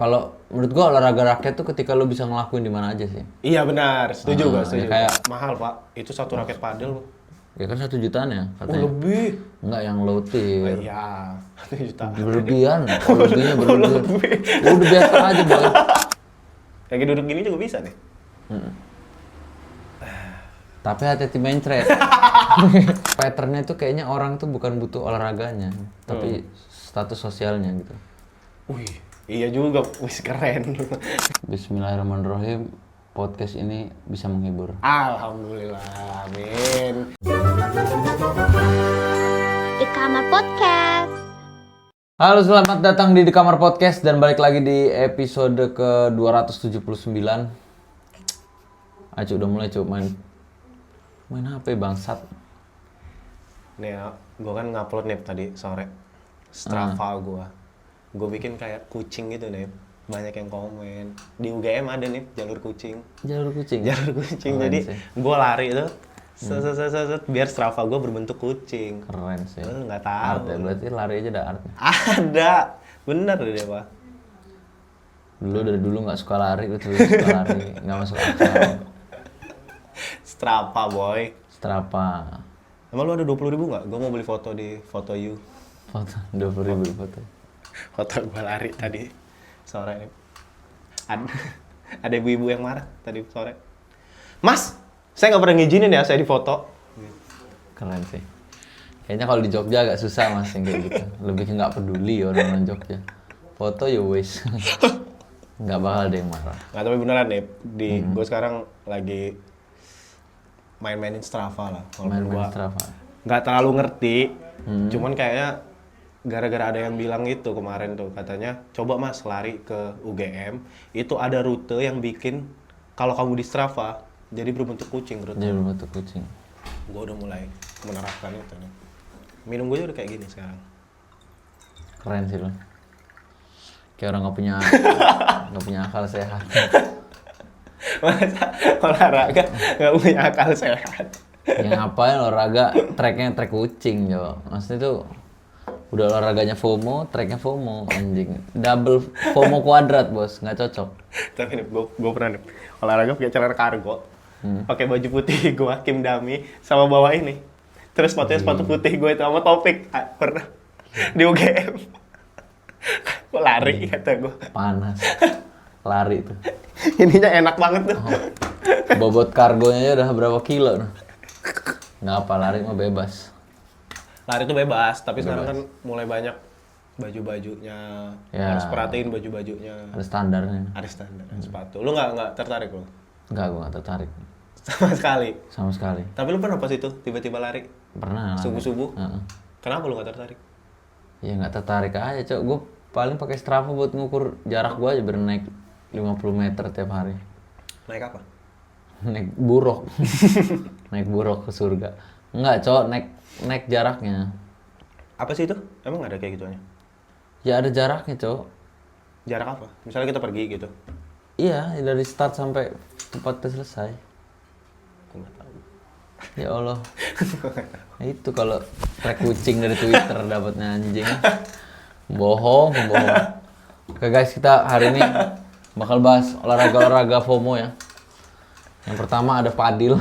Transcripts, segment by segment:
Kalau menurut gua olahraga rakyat tuh ketika lu bisa ngelakuin di mana aja sih. Iya benar, setuju gua, Ya setuju. kayak Mahal pak, itu satu raket padel. ya kan 1 jutaan ya katanya. Lebih. Enggak yang low tier. Iya, 1 juta. Berlebihan, lebihnya berlebihan. Udah biasa aja boy. Kayak duduk gini juga bisa nih. Tapi hati-hati mencret. Patternnya tuh kayaknya orang tuh bukan butuh olahraganya, tapi status sosialnya gitu. Wih, iya juga, wih keren. Bismillahirrahmanirrahim. Podcast ini bisa menghibur. Alhamdulillah, amin. The Kamar Podcast. Halo, selamat datang di The Kamar Podcast dan balik lagi di episode ke-279. Ayo udah mulai main HP bangsat. Nih ya, gue kan ngupload nih tadi sore Strava gue bikin kayak kucing gitu nih, banyak yang komen di UGM ada nih jalur kucing Jalur kucing. Keren jadi sih. gue lari tuh set biar Strava gue berbentuk kucing. Keren sih. Nggak Art tahu ya, berarti lari aja ada artnya. ada bener deh pak. Dulu dari dulu nggak suka lari, gue tuh suka lari, nggak masuk akal. Strava boy. Strava. Emang lu ada 20.000 nggak? Gue mau beli foto di Foto You. Foto 20.000 foto. Foto gue lari tadi sore nih. Ada ibu-ibu yang marah tadi sore. Mas, saya nggak pernah ngizinin ya saya difoto. Keren sih. Kayaknya kalau di Jogja agak susah mas yang kayak gitu. Lebih ke nggak peduli orang Jogja. Foto ya wis. Nggak bakal ada yang marah. Nggak, tapi beneran nih, gue sekarang lagi main-mainin Strava lah. Main Walaupun gua Strava. nggak terlalu ngerti, cuman kayaknya gara-gara ada yang bilang itu kemarin tuh, katanya coba mas lari ke UGM, itu ada rute yang bikin kalau kamu di Strava jadi berbentuk kucing rute. Jadi berbentuk kucing. Gue udah mulai menerapkan itu nih. Minum gue udah kayak gini sekarang. Keren sih lo. Kayak orang nggak punya akal sehat. Masa olahraga nggak punya akal sehat. Yang ngapain olahraga tracknya track kucing yo. Maksudnya tuh udah olahraganya FOMO, tracknya FOMO anjing. Double FOMO kuadrat bos, nggak cocok. Tapi nih gue pernah nih olahraga pakai celana kargo, pakai baju putih gue Kim Dami sama bawa ini. Terus sepatu putih gue itu sama topik. Pernah di UGM. Gue lari kata gue. Panas. Lari tuh. Ininya enak banget tuh. Bobot kargonya aja udah berapa kilo tuh. Nggak apa, lari mah bebas. Lari tuh bebas, tapi sekarang kan mulai banyak baju-bajunya. Ya. Harus perhatiin baju-bajunya. Ada standarnya. Ada standar sepatu. Lu nggak tertarik lo? Enggak, gue nggak tertarik. Sama sekali. Sama sekali. Tapi lu pernah pas itu tiba-tiba lari Pernah lari. subuh-subuh? Heeh. Kenapa lu nggak tertarik? Ya nggak tertarik aja, Cok. Gue paling pakai Strava buat ngukur jarak gue aja biar naik 50 meter tiap hari. Naik apa? Naik buruk. Naik buruk ke surga. Enggak, Cok. Naik jaraknya. Apa sih itu? Emang ada kayak gituannya? Ya ada jaraknya, Cok. Jarak apa? Misalnya kita pergi gitu. Iya, dari start sampai tempatnya selesai. Aku nggak tahu. Ya Allah. Nah, itu kalau track kucing dari Twitter dapatnya anjing. Bohong. Oke guys, kita hari ini bakal bahas olahraga FOMO ya. Yang pertama ada padel.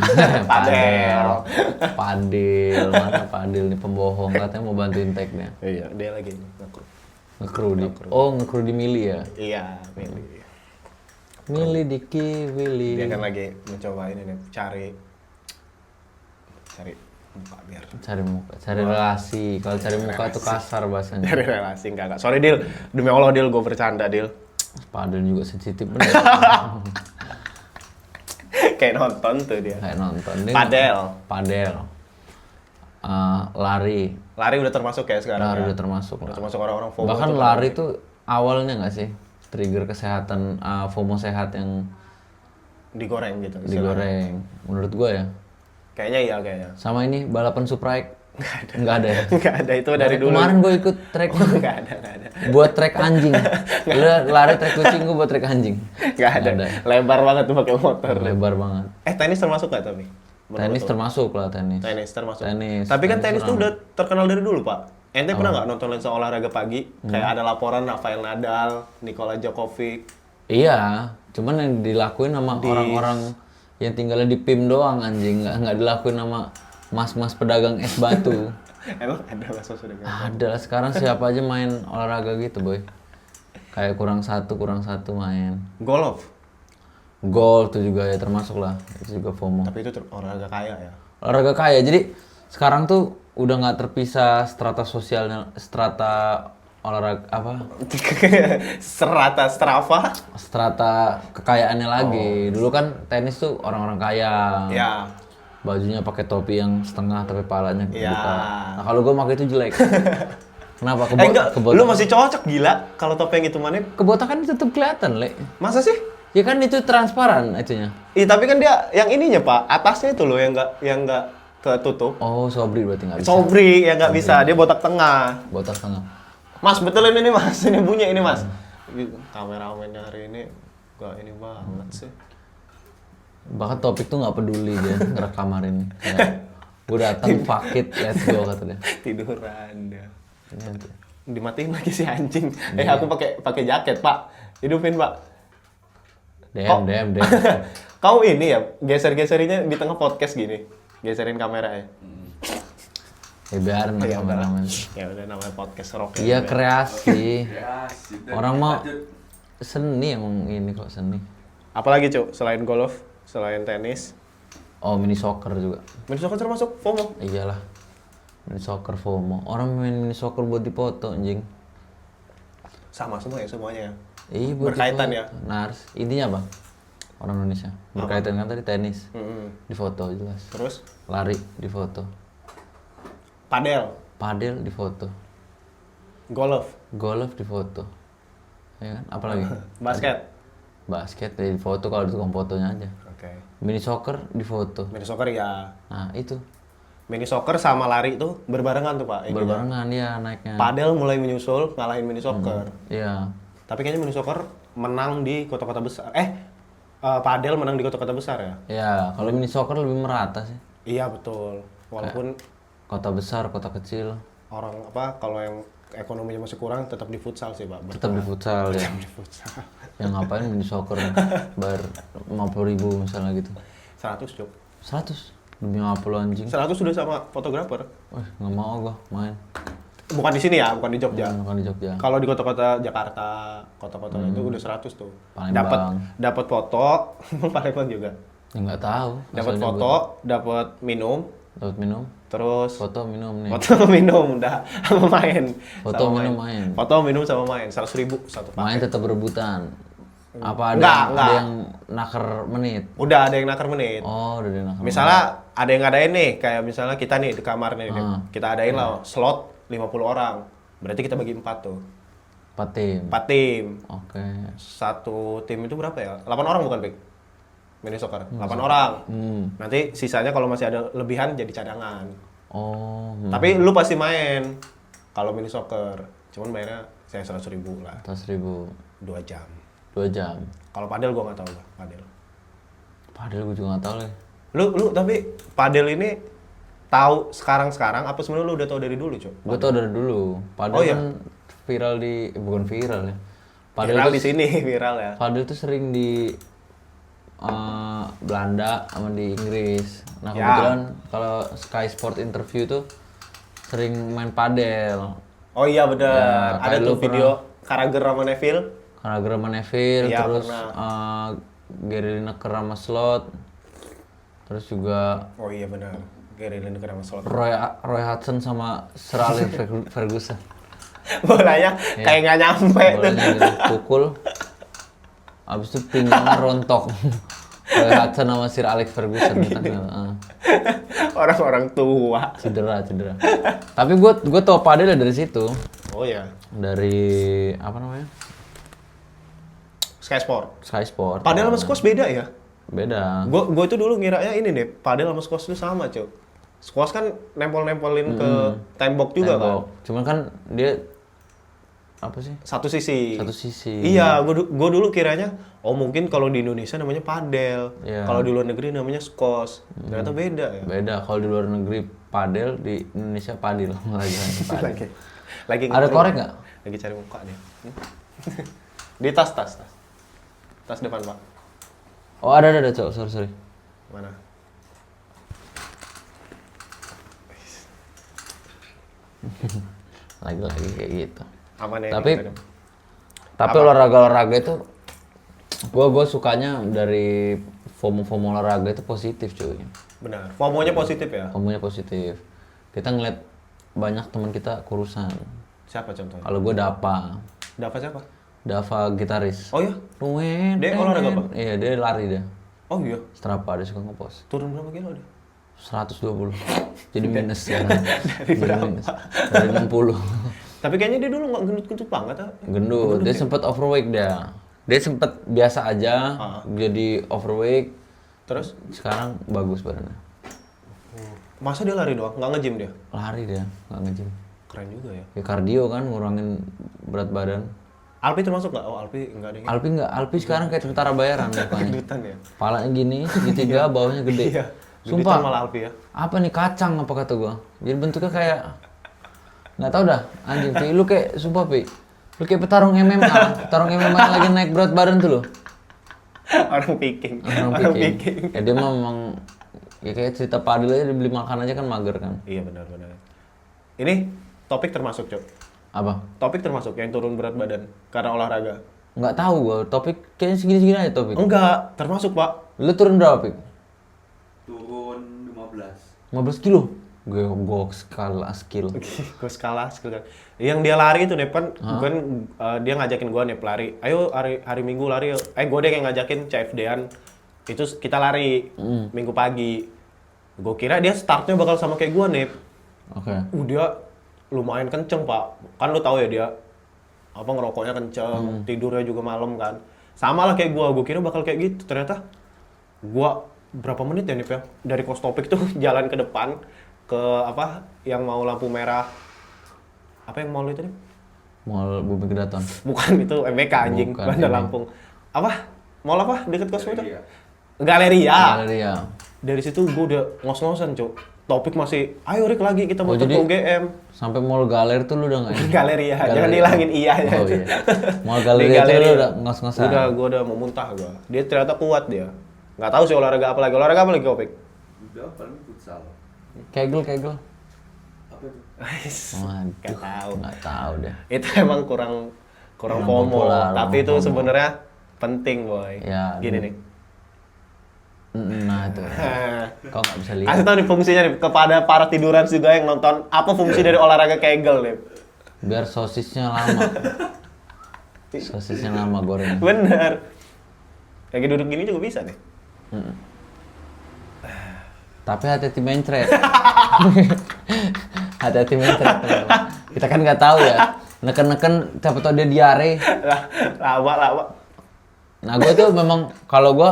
Padel. Mana padel nih pembohong, katanya mau bantuin tag-nya. Iya, dia lagi Ngekru di. Oh, ngekru di Mili ya. Iya, Mili. Mili Diki Willy. Dia kan lagi mencoba ini nih, cari muka biar. Cari relasi. Kalau cari muka tuh kasar bahasanya. Cari relasi enggak. Sorry Dil, demi Allah Dil, gue bercanda Dil. Padel juga sensitif bener. Kayak nonton tuh dia. Kayak nonton. Dia Padel. Lari. Lari udah termasuk ya sekarang. Lari ya? udah termasuk. Udah termasuk orang-orang FOMO. Bahkan tuh lari tuh awalnya nggak sih trigger kesehatan FOMO sehat yang digoreng gitu. digoreng. Menurut gua ya. Kayaknya iya kayaknya. Sama ini balapan Suprike. Nggak ada ya? Enggak ada, itu dari dulu. Kemarin gua ikut trek. Enggak ada. Buat trek anjing. Lu lari trek kucing, gua buat trek anjing. Enggak ada. Lebar banget tuh pakai motor. Lebar banget. Tenis termasuk nggak tapi? Tenis termasuk lah tenis. Tenis termasuk. Tenis. Tapi kan tenis tuh orang. udah terkenal dari dulu, Pak. Ente pernah nggak nonton Lensa Olahraga Pagi? Kayak ada laporan Rafael Nadal, Nikola Djokovic. Iya, cuman yang dilakuin sama orang-orang yang tinggalnya di PIM doang anjing, nggak dilakuin sama mas-mas pedagang es batu. Emang ada mas sudah nggak? Ada lah, sekarang siapa aja main olahraga gitu boy. Kayak kurang satu main. Golf. Gol tuh juga ya termasuk lah, itu juga FOMO. Tapi itu olahraga kaya ya. Olahraga kaya, jadi sekarang tuh udah nggak terpisah strata sosialnya, strata olahraga apa? Strata Strava. Strata kekayaannya lagi. Dulu kan tenis tuh orang-orang kaya. Ya. Bajunya pakai topi yang setengah tapi palanya Iya. kebuka. Nah kalau gue pakai itu jelek. Kenapa? Enggak, Kebotakan. lu masih cocok gila kalau topeng itu mana? Kebotakan tetap kelihatan, Le. Masa sih? Ya kan itu transparan itunya. Iya, tapi kan dia yang ininya, Pak. Atasnya itu loh yang enggak ketutup. Oh, sobri berarti nggak bisa. Sobri yang nggak bisa, dia botak tengah. Botak tengah. Mas, betulin ini Mas, ini bunyi ini Mas. Kameramennya hari ini gak ini banget sih. Bahkan topik tuh nggak peduli dia ngerekam hari ini. Gue datang fuck it, let's go kata dia. Tiduran dia. Ini nanti. Dimatiin lagi si anjing. Aku pakai jaket, Pak. Hidupin, Pak. DM. Kau ini ya, geser-geserinnya di tengah podcast gini. Geserin kamera ya. Ya biarin lah kameramen. Ya udah namanya podcast rock. Iya kreasi. Orang mah seni emang ini kok seni. Apalagi, Cuk, selain golf, selain tenis, Oh mini soccer juga. main soccer termasuk FOMO. Iyalah. Mini soccer FOMO. Orang main mini soccer buat dipoto anjing. Sama semua ya semuanya. Iya buat Berkaitan dipoto. Nars. Intinya apa? Orang Indonesia. Berkaitan kan tadi tenis. Di foto jelas. Terus Lari di foto. padel, Padel di foto. golf, Golf di foto. Ya kan? Apalagi? basket. Basket ya di foto kalau di tukang fotonya aja. Oke. Mini soccer di foto. Mini soccer ya. Nah, itu. Mini soccer sama lari itu berbarengan tuh, Pak. ininya. Berbarengan ya naiknya. Padel mulai menyusul ngalahin mini soccer. Iya. Tapi kayaknya mini soccer menang di kota-kota besar. Padel menang di kota-kota besar ya? Ya, kalau mini soccer lebih merata sih. Iya, betul. Walaupun Kota besar, kota kecil, orang kalau yang ekonominya masih kurang tetap di futsal sih, Pak. tetap di futsal ya. Di futsal. Yang ngapain mini soccer bayar 50.000 misalnya gitu. 100, Cuk. 100 demi 50 anjing. 100 sudah sama fotografer. Wah, nggak mau gua main. Bukan di sini ya, bukan di Jogja. Bukan di Jogja. Kalau di kota-kota Jakarta, kota-kota itu udah 100 tuh. Palembang. Dapat foto, Palembang juga. Ya nggak tahu. Dapat asalnya foto, dapat minum, dapat minum, terus foto minum nih. foto minum udah sama main. Foto, Sama minum, main. Foto minum sama main 100.000 satu paket. Main tetap berebutan. Apa ada, Enggak. ada yang naker menit? Udah ada yang nakar menit. Oh, udah ada yang naker. Misalnya ada yang ngadain nih, kayak misalnya kita nih di kamar nih, kita adain Iya. lah slot 50 orang. Berarti kita bagi 4 tuh. 4 tim. 4 tim. Oke. Satu tim itu berapa ya? 8 orang bukan, Pik? Mini soccer. 8 orang. Nanti sisanya kalau masih ada lebihan jadi cadangan. Oh, Tapi lu pasti main kalau mini soccer. Cuman bayarnya saya 100.000 lah. 100.000 2 jam. 2 jam. Kalau padel gua nggak tahu lah, padel. Padahal gue juga nggak tahu lah. Lu tapi padel ini tahu sekarang apa sebenarnya lu udah tahu dari dulu, Cok? Gue tau dari dulu. Padahal Oh, iya? kan viral di, bukan viral ya. Padahal Viral tuh, di sini, viral ya. Padahal tuh sering di Belanda sama di Inggris. Nah Ya. kebetulan kalau Sky Sport interview tuh sering main padel. Oh iya benar. Ya, Ada kayak tuh lu video Carragher sama Neville. Karena Grama Neville, Iya, terus pernah. Gary Lineker sama Slot, terus juga Oh iya benar. Gary Lineker sama slot. Roy Hudson sama Sir Alex Ferguson. Bolanya kayak nggak nyampe tuh. Bolanya dipukul, abis itu pinggangnya rontok. Roy Hudson sama Sir Alex Ferguson. Orang-orang tua. Cedera. Tapi gue tau padel dari situ, Oh iya. dari apa namanya? Sky Sport. Sky Sport. Padel sama squash beda ya? Beda. Gue itu dulu ngiranya ini deh, padel sama squash itu sama, Cuk. Squash kan nempel-nempelin ke tembok juga Tembok. kan? Cuman kan dia apa sih? Satu sisi. Satu sisi. Iya, gue dulu kiranya, oh mungkin kalau di Indonesia namanya padel, Iya. kalau di luar negeri namanya squash. Ternyata beda ya. Beda. Kalau di luar negeri padel di Indonesia padel lagi padel. Lagi Ada nge-throw. korek nggak? Lagi cari muka dia. Di tas. Tas depan, Pak. Oh ada cok, sorry. Mana? Lagi kayak gitu. Aman ya. Tapi- ini kita. Tapi Apa? olahraga itu gue sukanya dari FOMO olahraga itu positif cuy. Benar. FOMO-nya positif ya? FOMO-nya positif. Kita ngeliat banyak teman kita kurusan. Siapa contohnya? Kalau gue Dapa Siapa? Dava gitaris. Oh iya? Dia olahraga apa? Iya dia lari dia. Oh iya. Strapa dia suka ngepost. Turun berapa kilo dia? 120. Jadi minus sekarang. Jadi minus. Dari 60. Tapi kayaknya dia dulu nggak gendut-gendut banget. Gendut. Dia sempat overweight dia. Dia sempat biasa aja jadi overweight. Terus? Sekarang bagus badannya. Masa dia lari doang? Nggak nge-gym dia? Lari dia, nggak nge-gym. Keren juga ya. Ya kardio kan ngurangin berat badan. Alpi termasuk nggak? Oh Alpi nggak deh. Alpi nggak, Alpi sekarang kayak tentara bayaran mukanya. Gendutan ya? Palanya gini, segitiga, bawahnya gede. Iya. Sumpah. Gendutan malah Alpi ya? Apa nih kacang apa kata gua? Jadi bentuknya kayak nggak tahu dah anjing. Pi. Lu kayak sumpah Pi. Lu kayak petarung MMA, petarung MMA yang lagi naik berat badan tuh lo. Orang piking. Orang piking. Ya dia mah memang ya kayak cerita padel aja dibeli makan aja kan mager kan. Iya benar. Ini topik termasuk, Cok. Apa? Topik termasuk yang turun berat badan karena olahraga. Nggak tahu gua. Topik kayaknya segini-segini aja topik. Enggak, termasuk, Pak. Lu turun berapa Pik? Turun 15. 15 kilo? Gue skala skill. Gue skala skill kan. Yang dia lari itu Nepan, dia ngajakin gue Nep lari. Ayo hari Minggu lari. Gue deh yang ngajakin CFD-an. Itu kita lari Minggu pagi. Gue kira dia startnya bakal sama kayak gue Nep. Oke. Dia lumayan kenceng Pak. Kan lu tahu ya dia apa ngerokoknya kenceng, tidurnya juga malam kan. Sama lah kayak gue kira bakal kayak gitu. Ternyata gue berapa menit ya Nep ya? Dari Kos Topik tuh jalan ke depan ke apa yang mau lampu merah. Apa yang mau itu nih? Mall Bumi Kedaton. Bukan itu MBK anjing, Bukan, Bandar ini. Lampung. Apa? Mall apa dekat kos itu? Galeria. Galeria. Galeria. Dari situ gue udah ngos-ngosan, Cuk. Topik masih, ayo Rik lagi kita mau ke jadi- UGM. Sampai Mall Galer tuh lu udah nggak? Galeria, jangan dihilangin iya ya. Oh iya. Mall Galeria tuh lu udah ngos-ngosan. Gue udah mau muntah gue. Dia ternyata kuat dia. Nggak tahu sih olahraga apa lagi. Olahraga apa lagi, Topik? Udah paling futsal. Kegel. Apa itu? Waduh. Nggak tahu. Nggak tahu deh. Itu emang kurang Kurang FOMO. populer, Tapi kurang itu FOMO. sebenarnya penting, boy. Ya, Gini nih. Nah itu. Kau nggak bisa lihat. Kasih tau nih fungsinya nih kepada para tiduran juga yang nonton. Apa fungsi dari olahraga kegel nih? Biar sosisnya lama. Sosisnya lama goreng. Bener. Kayak duduk gini juga bisa nih. Tapi hati-hati mencret. Hati-hati mencret. teman-teman. Kita kan nggak tahu ya. Neken-neken siapa tahu dia diare. Lama. Nah gue tuh memang kalau gue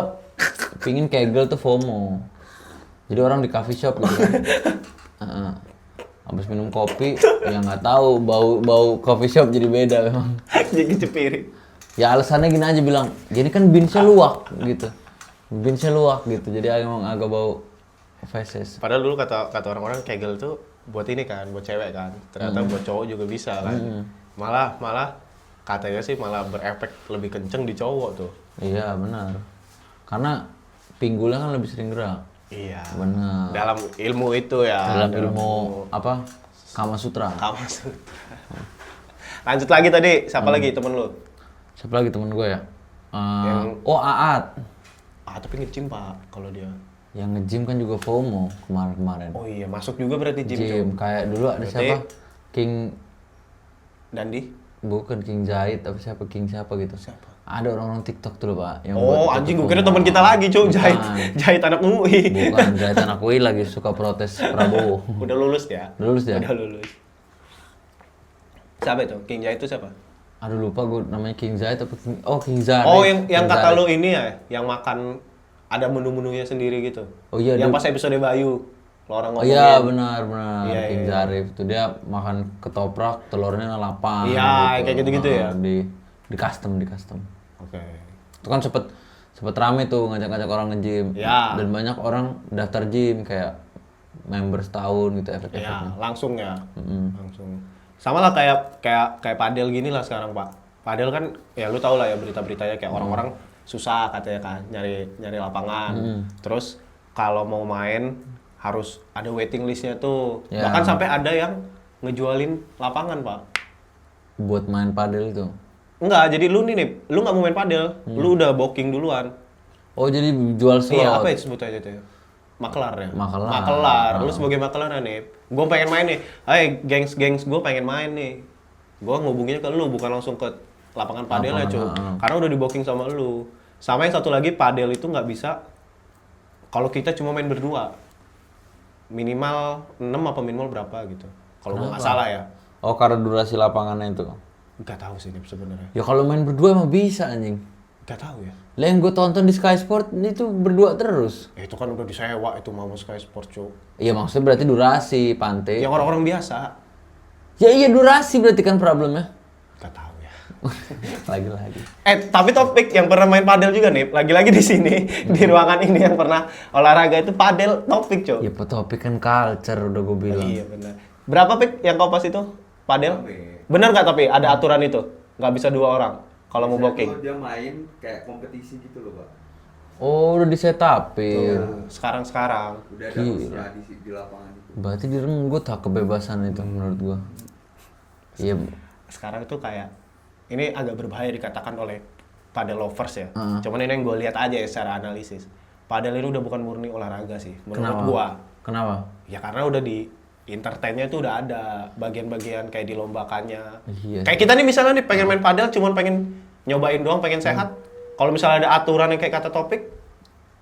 pingin kegel tuh FOMO. Jadi orang di coffee shop gitu kan. Habis minum kopi, ya nggak tahu bau coffee shop jadi beda memang. Jadi cepirin. Ya alasannya gini aja bilang, gini kan beansnya luwak gitu. Beansnya luwak gitu, jadi emang agak bau feses. Padahal dulu kata orang-orang kegel tuh buat ini kan, buat cewek kan. Ternyata buat cowok juga bisa kan. Malah katanya sih malah berefek lebih kenceng di cowok tuh. Iya benar. Karena pinggulnya kan lebih sering gerak. Iya. Benar. Dalam ilmu itu ya. Dalam ilmu apa? Kama Sutra. Kama Sutra. Lanjut lagi tadi, siapa lagi temen lu? Siapa lagi temen gue ya? Yang- Oh Aat. Tapi nge-gym Pak kalau dia. Yang nge-gym kan juga FOMO kemarin-kemarin. Oh iya, masuk juga berarti gym. Gym. Kayak dulu ada Berarti- siapa? King Dandi? bukan King Zahid tapi siapa King siapa gitu. Siapa? Ada orang-orang TikTok tuh loh, Pak. Yang buat Oh TikTok anjing, gue FOMO. kira teman kita lagi, Cuk. Jahit, Bukan. jahit anak UI. Bukan, Zahid anak UI lagi suka protes Prabowo. Udah lulus ya? Udah lulus ya? Udah lulus. Siapa itu? King Jahit itu siapa? Aduh lupa gue namanya King Zahid apa King... Oh King Zarif. Oh yang King kata Zarif. lu ini ya, yang makan ada menu-menunya sendiri gitu. Oh iya, Yang dia- pas episode Bayu, lo orang Oh ngomongin. iya benar. Iya, King iya. Zarif itu dia makan ketoprak telurnya 8. Iya, kayak gitu-gitu ya? Di custom. Oke. Itu kan sempet rame tuh ngajak-ngajak orang nge-gym. Ya. Dan banyak orang daftar gym kayak member setahun gitu Ya, efek-efeknya. langsung ya. Langsung. Sama lah kayak padel gini lah sekarang, Pak. Padel kan ya lu tau lah ya berita-beritanya kayak orang-orang susah katanya kan nyari lapangan. Terus kalau mau main harus ada waiting listnya tuh. Ya. Bahkan sampai ada yang ngejualin lapangan, Pak. Buat main padel itu. Enggak, jadi lu lu nggak mau main padel, lu udah booking duluan. Oh jadi jual slot. Iya, apa ya sebutannya itu ya? Makelar ya? Makelar. Makelar. Lu sebagai makelar nih, gue pengen main nih. Hai, gengs gue pengen main nih. Gue ngubunginnya ke lu, bukan langsung ke lapangan padel ya, cuy. Karena udah di booking sama lu. Sama yang satu lagi, padel itu nggak bisa kalau kita cuma main berdua. Minimal 6 apa minimal berapa gitu. Kalau gue nggak salah ya. Oh karena durasi lapangannya itu. Nggak tahu sih nih sebenarnya. Ya kalau main berdua emang bisa anjing. Nggak tahu ya. Lah yang gue tonton di Sky Sport itu berdua terus. Itu kan udah disewa itu mau Sky Sport, cuy. Iya maksudnya berarti durasi pantai. Yang orang-orang biasa. Ya iya durasi berarti kan problemnya. Nggak tahu ya. Lagi-lagi. Tapi topik yang pernah main padel juga nih, lagi-lagi di sini di ruangan ini yang pernah olahraga itu padel topik, Cok. Ya topik kan culture udah gue bilang. Iya benar. Berapa pik yang kau pas itu? Padel? Rame. Bener nggak tapi ada aturan itu? Nggak bisa 2 orang kalau mau Biasanya booking. tuh dia main kayak kompetisi gitu loh, Pak. Oh udah di setupin. Sekarang. Udah ada usia di lapangan itu. Berarti direnggut hak kebebasan itu menurut gue. Iya. Sekarang itu kayak ini agak berbahaya dikatakan oleh padel lovers ya. Cuman ini yang gue lihat aja ya secara analisis. Padel ini udah bukan murni olahraga sih menurut Kenapa? gua. Kenapa? Ya karena udah di entertainnya itu udah ada bagian-bagian kayak dilombakannya. Iya. Kayak kita nih misalnya nih pengen main padel cuman pengen nyobain doang, pengen sehat. Kalau misalnya ada aturan yang kayak kata topik,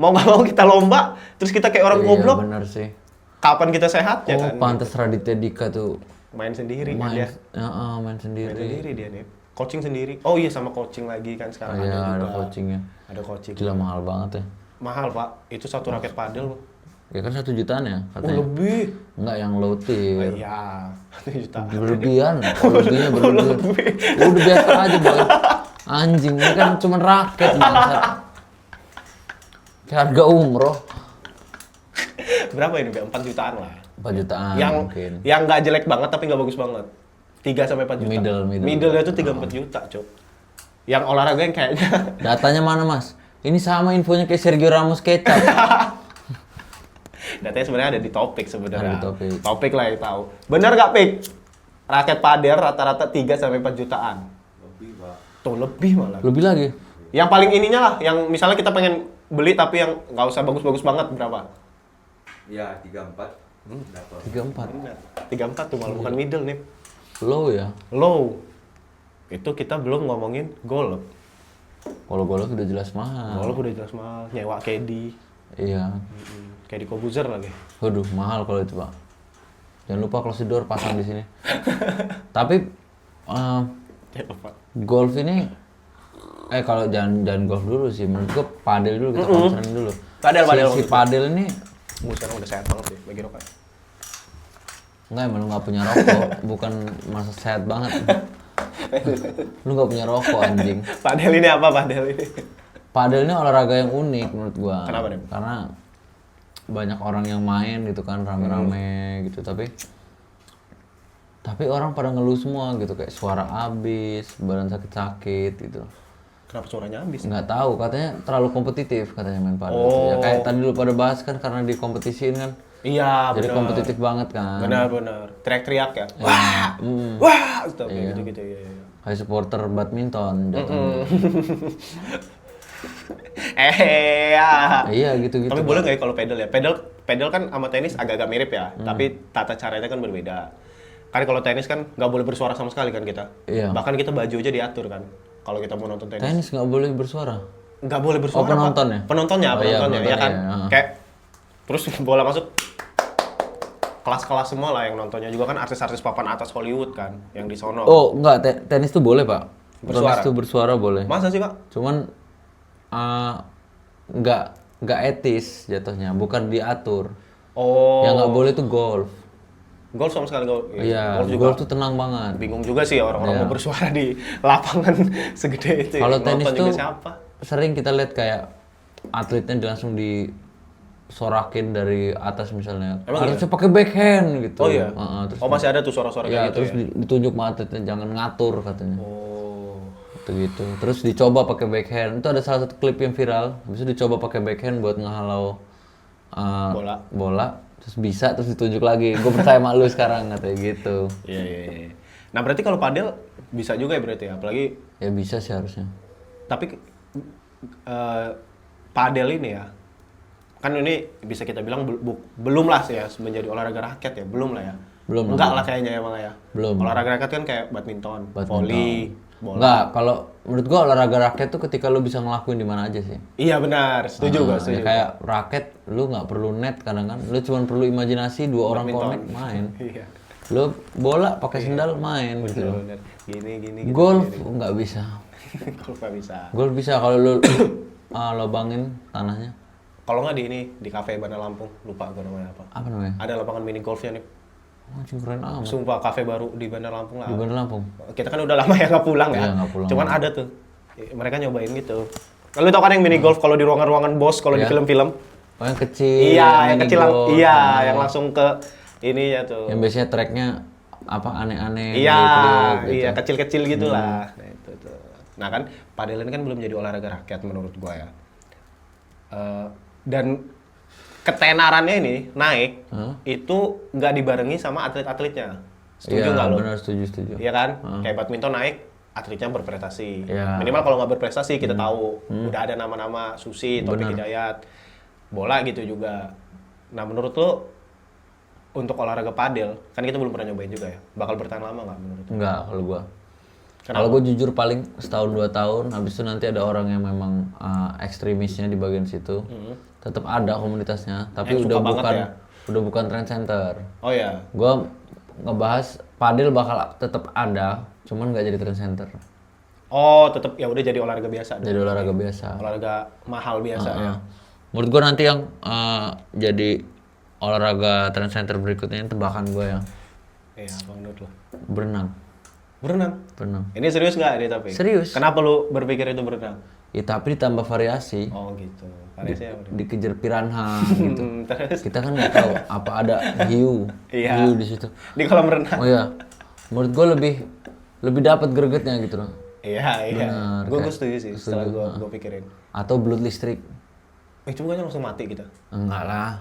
mau nggak mau kita lomba, terus kita kayak orang Iya goblok, bener sih. kapan kita sehat ya Oh kan? pantas Raditya Dika tuh Main sendiri kan main, dia. main sendiri. Main sendiri dia nih. Coaching sendiri. Oh iya sama coaching lagi kan Oh, sekarang iya ada ada juga. coachingnya. Ada coaching. Gila mahal banget ya. Mahal, Pak. Itu satu raket padel. Ya kan 1 jutaan ya Oh, katanya. lebih. Enggak yang low Oh, tier. iya. 1 juta. Berlebihan. Oh, lebihnya berlebihan. Udah biasa aja boy. Anjing ini kan cuma raket bangsat. Kayak harga umroh. Berapa ini, Mbak? 4 jutaan lah. 4 jutaan yang mungkin. yang nggak jelek banget tapi nggak bagus banget. 3 sampai 4 juta. Middle. Middle-nya tuh 3-4 juta, Cok. Yang olahraga yang kayaknya Datanya mana mas? Ini sama infonya kayak Sergio Ramos kecap. datanya sebenarnya ada di topik sebenarnya. Ada di topik. Topik lah yang tahu. Bener nggak, Pik? Raket padel rata-rata 3 sampai 4 jutaan. Lebih, Pak. Tuh lebih malah. Lebih lagi. Yang paling ininya lah, yang misalnya kita pengen beli tapi yang nggak usah bagus-bagus banget berapa? Ya, 34 dapat. 34. Bener. 3-4 tuh malah bukan middle nih. Low ya. Low. Itu kita belum ngomongin golf. Kalau golf udah jelas mahal. Golf udah jelas mahal, nyewa caddy. Iya. Caddy Kobuzer lagi. Waduh, mahal kalau itu, Pak. Jangan lupa close the door pasang di sini. Tapi Ya, Pak. golf ini kalau jangan golf dulu sih. Menurut gua padel dulu kita concern dulu. Padel Si maksudnya. padel ini Buset, udah sehat banget sih bagi rokok. enggak emang lu nggak punya rokok, bukan masa sehat banget. Lu nggak punya rokok anjing. Padel ini apa padel ini? Padel ini olahraga yang unik menurut gua. Kenapa nih? Karena banyak orang yang main gitu kan rame-rame gitu tapi orang pada ngeluh semua gitu kayak suara habis, badan sakit-sakit gitu. Kenapa suaranya habis? Nggak tahu, katanya terlalu kompetitif katanya main padel. Oh. Ya kayak tadi lu pada bahas kan karena dikompetisiin kan. Iya, Jadi benar. kompetitif banget kan. Benar. Teriak-teriak ya. Wah! Wah! Gitu, kayak gitu-gitu ya. Kayak supporter badminton jatuhnya. Ya. Iya gitu-gitu. Tapi boleh nggak ya kalau pedal ya? Pedal kan sama tenis agak-agak mirip ya, tapi tata caranya kan berbeda. Kan kalau tenis kan nggak boleh bersuara sama sekali kan kita. Iya. Bahkan kita baju aja diatur kan. Kalau kita mau nonton tenis. Tenis nggak boleh bersuara. Nggak boleh bersuara. Oh, penonton Pak. ya? Penontonnya, Oh, iya, penontonnya, ya kan? penontonnya, ya. Kayak terus bola masuk kelas-kelas semua lah yang nontonnya juga kan artis-artis papan atas Hollywood kan yang di sono. Oh enggak, tenis tuh boleh pak. Bersuara? Tenis tuh bersuara boleh. Masa sih, Pak? Cuman nggak etis jatuhnya, bukan diatur. Oh. Yang nggak boleh tuh golf. Golf sama sekali golf. Iya, golf juga. golf tuh tenang banget. Bingung juga sih orang-orang Iya. mau bersuara di lapangan segede itu. Kalau Nonton tenis juga tuh siapa? sering kita lihat kayak atletnya langsung sorakin dari atas misalnya. Emang Harusnya pakai backhand gitu. Oh iya. Terus Masih ada tuh suara-suara ya, kayak gitu terus ya. ditunjuk sama atletnya jangan ngatur katanya. Oh. Gitu. Terus dicoba pakai backhand. Itu ada salah satu klip yang viral. Habis itu dicoba pakai backhand buat ngehalau bola. Terus bisa, terus ditunjuk lagi. Gue percaya sama lu sekarang katanya gitu. Iya. Nah, berarti kalau padel bisa juga ya berarti ya, apalagi Ya bisa sih harusnya. tapi padel ini ya. Kan ini bisa kita bilang belum lah sih ya menjadi olahraga raket ya, belum lah ya. Belum. Enggak lah kayaknya emang ya. Belum. Olahraga raket kan kayak badminton, volley, bola. Enggak, kalau menurut gua olahraga raket tuh ketika lu bisa ngelakuin di mana aja sih. Iya benar, setuju gua, Ya setuju. kayak raket, lu nggak perlu net kadang kan. Lu cuma perlu imajinasi, dua orang Badminton. connect main. Iya. Lu bola pakai sendal main gitu. Benar. Gini. Golf nggak bisa. Golf nggak bisa. Golf bisa kalau lu lobangin tanahnya. Kalau nggak di kafe Bandar Lampung, lupa gua namanya apa. Apa namanya? Ada lapangan mini golfnya nih. Anjing keren amat. Sumpah kafe baru di Bandar Lampung lah. Di Bandar Lampung. Kita kan udah lama ya nggak pulang ya. Iya, nggak pulang. Cuman ada tuh. Mereka nyobain gitu. Lalu tau kan yang mini golf kalau di ruangan-ruangan bos kalau di Iya. film-film? Oh yang kecil. Iya, yang mini kecil. golf. Iya, Oh. yang langsung ke ini ya tuh. Yang biasanya tracknya apa aneh-aneh. Iya, gitu. iya kecil-kecil gitulah. Nah, itu tuh. Nah kan, padel ini kan belum jadi olahraga rakyat menurut gua ya. Dan ketenarannya ini naik itu nggak dibarengi sama atlet-atletnya. Setuju Iya, nggak lo? benar setuju. Iya kan? Kayak badminton naik, atletnya berprestasi. Iya. Minimal kalau nggak berprestasi kita tahu. Udah ada nama-nama Susi, Taufik Hidayat. Bola gitu juga. Nah menurut lo untuk olahraga padel, kan kita belum pernah nyobain juga ya. Bakal bertahan lama nggak menurut lo? Enggak kalau gua. Kenapa? Kalau gua jujur paling setahun 2 tahun, habis itu nanti ada orang yang memang ekstremisnya di bagian situ. Tetap ada komunitasnya, tapi Yang udah suka banget bukan ya? udah bukan trend center. Oh ya, Gua ngebahas padel bakal tetap ada, cuman nggak jadi trend center. oh tetap ya udah jadi olahraga biasa. dong. Jadi olahraga biasa. Olahraga mahal biasa ya. Menurut gua nanti yang jadi olahraga trend center berikutnya ini tebakan gua ya. Iya, apa menurut lo? Berenang. Berenang. Ini serius nggak ini tapi? Serius. Kenapa lu berpikir itu berenang? Ya tapi ditambah variasi. Oh gitu. Variasinya apa? Dikejar piranha gitu. Terus Kita kan nggak tahu apa ada hiu, Iya. hiu di situ. di kolam renang. Oh iya, menurut gue lebih dapat gregetnya gitu loh. Iya. Benar, Gue kayak- setuju sih setelah gue pikirin. Atau blood listrik? Cuma kan langsung mati kita. Enggak lah,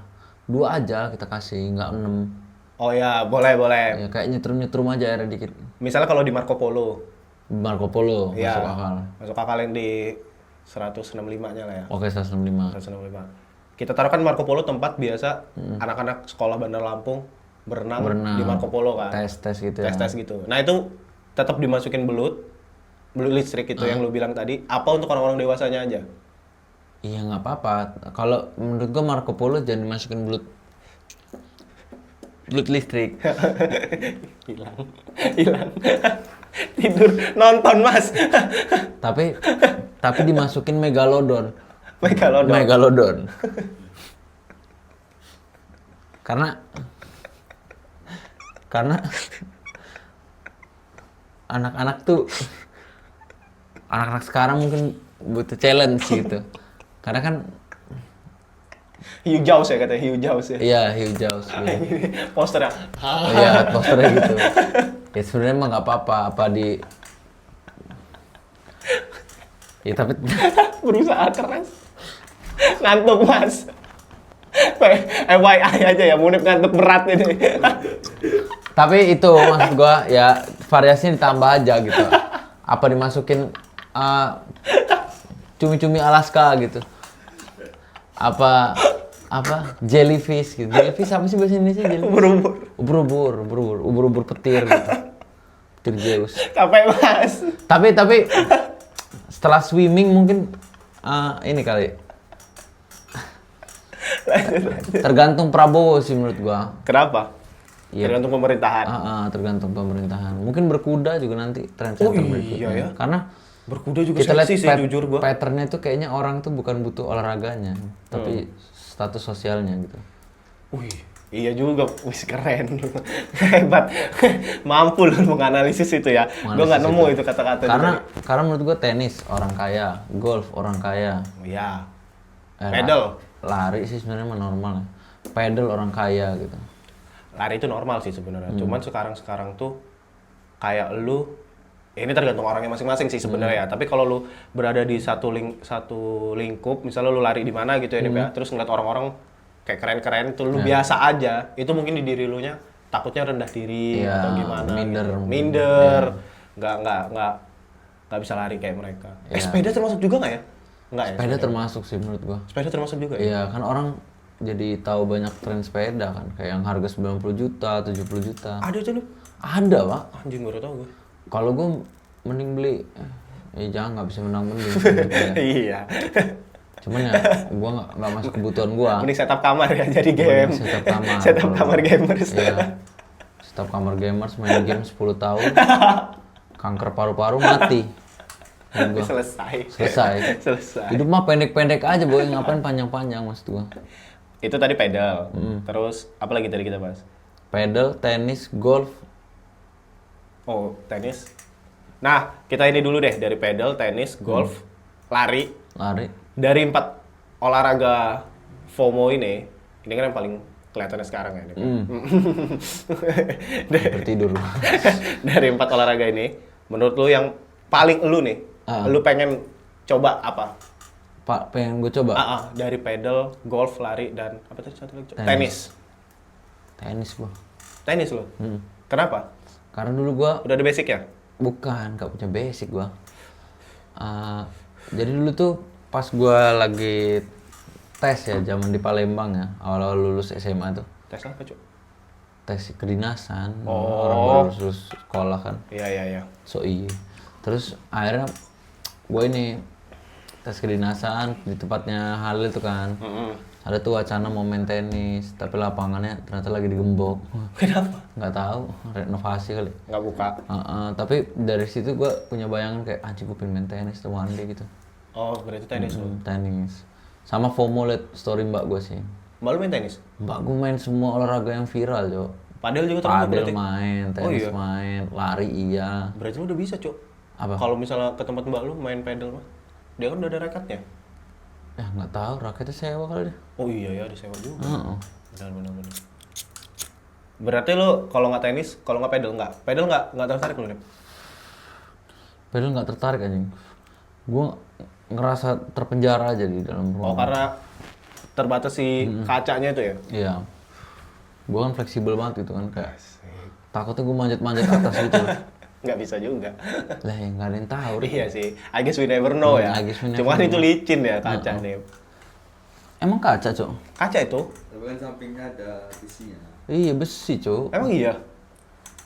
2 aja kita kasih, nggak 6. Oh ya, boleh. Ya kayak nyetrum aja airnya dikit. Misalnya kalau di Marco Polo, Marco Polo ya masuk akal. masuk akal yang di 165-nya lah ya. Oke 165. 165. Kita taruh kan Marco Polo tempat biasa anak-anak sekolah Bandar Lampung berenang Berenang. di Marco Polo kan. Tes gitu ya. Tes gitu. Nah itu tetap dimasukin belut listrik itu yang lu bilang tadi. Apa untuk orang-orang dewasanya aja? Iya nggak apa-apa. Kalau menurut gue Marco Polo jangan dimasukin blood listrik. Hilang. Tidur nonton mas. tapi dimasukin megalodon. Megalodon. Karena anak-anak sekarang mungkin butuh challenge gitu. Karena kan Hiu Jaws ya katanya, hiu Jaws ya. iya hiu jaws. Iya. Posternya. Iya posternya gitu. Ya sebenarnya mah nggak apa-apa apa di. Ya tapi Berusaha keras. Ngantuk mas. FYI aja ya, Munib ngantuk berat ini. tapi itu maksud gua ya variasinya ditambah aja gitu. Apa dimasukin cumi-cumi Alaska gitu. Apa jellyfish gitu. Jellyfish apa sih bahasa Indonesia? Jellyfish. Ubur-ubur petir gitu. Petir Zeus. Capek mas. Tapi setelah swimming mungkin ini kali. Tergantung Prabowo sih menurut gua. Kenapa? Iya. Tergantung pemerintahan. Tergantung pemerintahan. Mungkin berkuda juga nanti trend center berikutnya. iya ya. Karena Berkuda juga kita lihat seksi sih jujur gua. patternnya itu kayaknya orang tuh bukan butuh olahraganya, tapi status sosialnya gitu. Wih, iya juga. Wih, keren. Hebat. Mampu lu menganalisis itu ya. Gua nggak nemu itu kata-kata. Karena menurut gua tenis orang kaya, golf orang kaya. Iya. Pedal. Lari sih sebenarnya mah normal ya. Pedal orang kaya gitu. Lari itu normal sih sebenarnya. Cuman sekarang tuh kayak lu, ini tergantung orangnya masing-masing sih sebenarnya ya. Tapi kalau lu berada di satu lingkup, misalnya lu lari di mana gitu ya, Nip, ya, terus ngeliat orang-orang kayak keren-keren tuh lu biasa aja, itu mungkin di diri lu nya takutnya rendah diri Iya, atau gimana. minder. Gitu. Minder. Nggak bisa lari kayak mereka. Iya. Sepeda termasuk juga nggak ya? Nggak ya? Sepeda termasuk sih menurut gua. Sepeda termasuk juga ya? Iya, kan orang jadi tahu banyak tren sepeda kan, kayak yang harga 90 juta, 70 juta. Ada tuh, Nip. Ada, Pak. Anjing baru tau gue. Kalau gua mending beli jangan, nggak bisa menang mending. Iya. Cuman ya gua nggak masuk kebutuhan gua. Mending setup kamar ya jadi game. Setup kamar. Setup kamar gamers. Iya. Setup kamar gamers main game 10 tahun. Kanker paru-paru mati. Dan gua Selesai. Hidup mah pendek-pendek aja, boy. Ngapain panjang-panjang maksud gua. Itu tadi pedal. Terus apa lagi tadi kita bahas? Pedal, tenis, golf. Oh, tenis. Nah, kita ini dulu deh dari pedal, tenis, golf, lari. Lari. Dari 4 olahraga FOMO ini kan yang paling kelihatannya sekarang ya. Nih. Bertidur. Dari 4 olahraga ini, menurut lu yang paling lu nih, lu pengen coba apa? Pak, pengen gue coba. Dari pedal, golf, lari, dan apa tadi satu lagi? Tenis. Tenis. Tenis gua. Tenis lu? Kenapa? Karena dulu gua Udah ada basic ya? bukan, gak punya basic gua. Jadi dulu tuh pas gua lagi tes ya, zaman di Palembang ya, awal-awal lulus SMA tuh. Tes apa, Cuk? Tes kedinasan, Oh. orang baru lulus sekolah kan. Iya. So iya. Terus akhirnya gue ini tes kedinasan di tempatnya Halil tuh kan. Ada tuh wacana mau main tenis, tapi lapangannya ternyata lagi digembok. Kenapa? Nggak tahu, renovasi kali. Nggak buka. Tapi dari situ gue punya bayangan kayak anjing gue pengen main tenis tuh one day gitu. Oh, berarti tenis lu. Tenis. Sama FOMO liat story mbak gue sih. Mbak lu main tenis? Mbak gue main semua olahraga yang viral, Jo. Padel juga termasuk Padel berarti? main, tenis main, lari iya. Berarti lu udah bisa, Cuk. Apa? Kalau misalnya ke tempat mbak lu main padel mah, dia kan udah ada raketnya. Ya nggak tahu, raketnya sewa kali deh. Oh iya ya, ada sewa juga. Heeh. Benar. Berarti lu kalau nggak tenis, kalau nggak pedal nggak tertarik lu, Nip? Padahal nggak tertarik anjing. Gue ngerasa terpenjara aja di dalam Oh, ruangan. karena terbatas si kacanya itu ya? Iya. Gue kan fleksibel banget gitu kan, kayak takutnya gue manjat-manjat atas gitu. Nggak bisa juga. Lah ya nggak ada yang tahu deh. Iya sih, I guess we never know ya. I guess we never Cuman know. itu licin ya kaca, Nip. Emang kaca, Cok? Kaca itu? Tapi kan sampingnya ada besinya. Iya besi, Cok. Emang iya?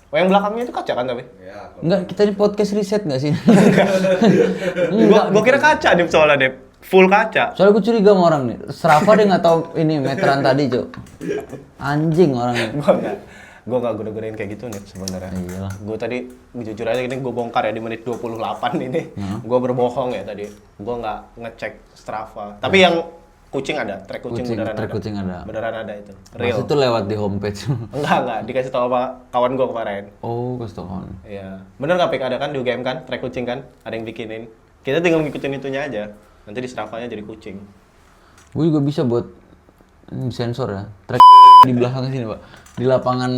Oh, yang belakangnya itu kaca kan tapi? Ya, kalau Enggak, kita ini podcast riset nggak sih? Gua kira kaca, Nip, soalnya, Nip. Full kaca. Soalnya gue curiga sama orang nih. Strava dia nggak tahu ini meteran tadi, Cok. Anjing orangnya. Gue gak guna-gunain kayak gitu nih sebenarnya. Iyalah. Gue tadi jujur aja ini gue bongkar ya di menit 28 ini. Gue berbohong ya tadi. Gue nggak ngecek Strava. Tapi yang kucing ada, trek kucing, beneran trek ada. kucing ada. Beneran ada itu. Pas Real. itu lewat di homepage. Enggak, dikasih tahu sama kawan gue kemarin. Oh, kasih tau. Iya. Bener nggak Pik? Ada kan di UGM kan, trek kucing kan? Ada yang bikinin. Kita tinggal ngikutin itunya aja. Nanti di Strava-nya jadi kucing. Gue juga bisa buat ini sensor ya. Trek di belakang sini, Pak. Di lapangan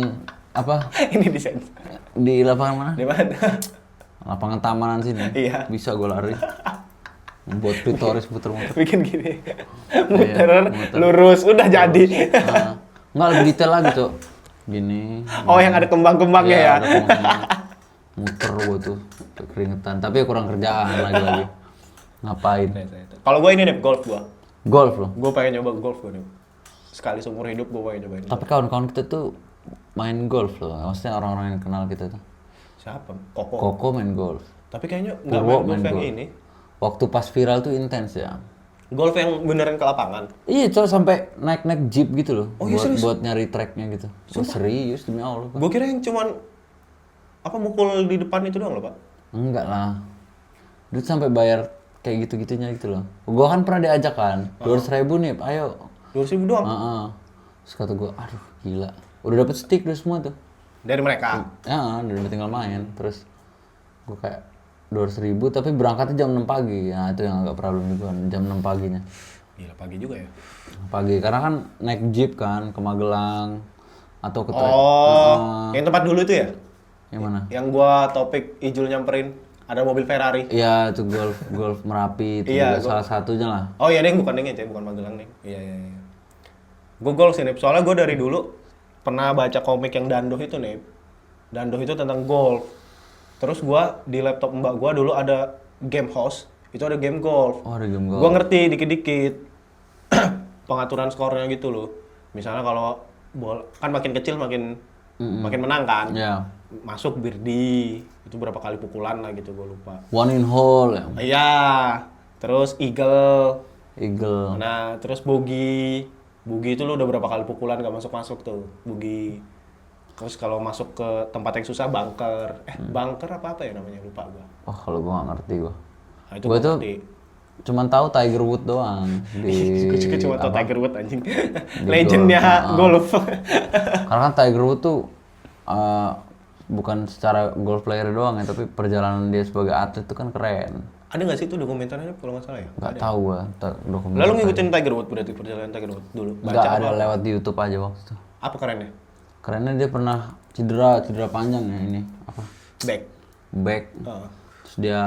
apa? Ini di sensor. Di lapangan mana? Di mana? Lapangan tamanan sini. Iya. Bisa gue lari. Membuat klitoris muter-muter. Bikin gini. Iya, Muter, lurus, udah jadi. Enggak lebih detail lagi, Cok. Gini. Oh, yang ada kembang-kembangnya ya? Ada kembangnya. Muter gue tuh. Keringetan. Tapi ya kurang kerjaan lagi-lagi. Ngapain? Kalau gue ini nih, golf gue. Golf loh. Gue pengen nyoba golf gue nih. Sekali seumur hidup gue pengen nyobain. Tapi kawan-kawan kita tuh main golf loh. Maksudnya orang-orang yang kenal kita tuh. Siapa? Koko. Koko main golf. Tapi kayaknya nggak Purwo main golf yang golf. ini. Waktu pas viral tuh intens ya. Golf yang beneran ke lapangan. Iya, Cok, sampai naik-naik jeep gitu loh. Oh, iya, serius? Buat nyari tracknya gitu. Oh, serius demi Allah. Pak. Gue kira yang cuman apa mukul di depan itu doang loh, Pak. Enggak lah. Dia sampai bayar kayak gitu-gitunya gitu loh. Gua kan pernah diajak kan. 200.000 nih, ayo. 200.000 doang. Heeh. Terus kata gua, aduh gila. Udah dapet stick udah semua tuh. Dari mereka. Ya, udah tinggal main. Terus gua kayak 200.000 tapi berangkatnya jam 6 pagi. Nah, itu yang agak problem juga, jam 6 paginya. Gila, pagi juga ya. Pagi, karena kan naik jeep kan ke Magelang atau ke Yang tempat dulu itu ya? yang mana? Yang gua topik Ijul nyamperin, ada mobil Ferrari. Iya, itu golf Merapi itu Iya, juga salah satunya lah. Oh iya, Neng, bukan Neng ya, bukan Magelang, Neng. Iya. Gue golf sih, Nep. Soalnya gue dari dulu pernah baca komik yang Dandoh itu, Nep. Dandoh itu tentang golf. Terus gue di laptop mbak gue dulu ada game house, itu ada game golf. Oh, ada game golf. Gue ngerti dikit-dikit pengaturan skornya gitu loh. Misalnya kalau bola kan makin kecil makin menang kan. Iya. Masuk birdie, itu berapa kali pukulan lah gitu, gue lupa. One in hole ya. Iya. Terus eagle. Eagle. Nah, terus bogey. Bogey itu lu udah berapa kali pukulan gak masuk-masuk tuh, bogey. Terus kalau masuk ke tempat yang susah, bunker. Bunker apa ya namanya, lupa gua. Wah, kalau gua nggak ngerti gua. Nah, itu Gua gua tuh ngerti. cuman tahu Tiger Woods doang di Gua juga cuma tau apa? Tiger Woods anjing. Legendnya golf. Karena kan Tiger Woods tuh bukan secara golf player doang ya, tapi perjalanan dia sebagai atlet tuh kan keren. Ada nggak sih itu dokumenternya kalau nggak salah ya? Nggak tahu gua dokumen. Lalu ngikutin Tiger Woods berarti perjalanan Tiger Woods dulu. Nggak ada apa? lewat di YouTube aja waktu itu. Apa kerennya? Karena dia pernah cedera panjang ya ini apa? Back. Back. Heeh. Terus dia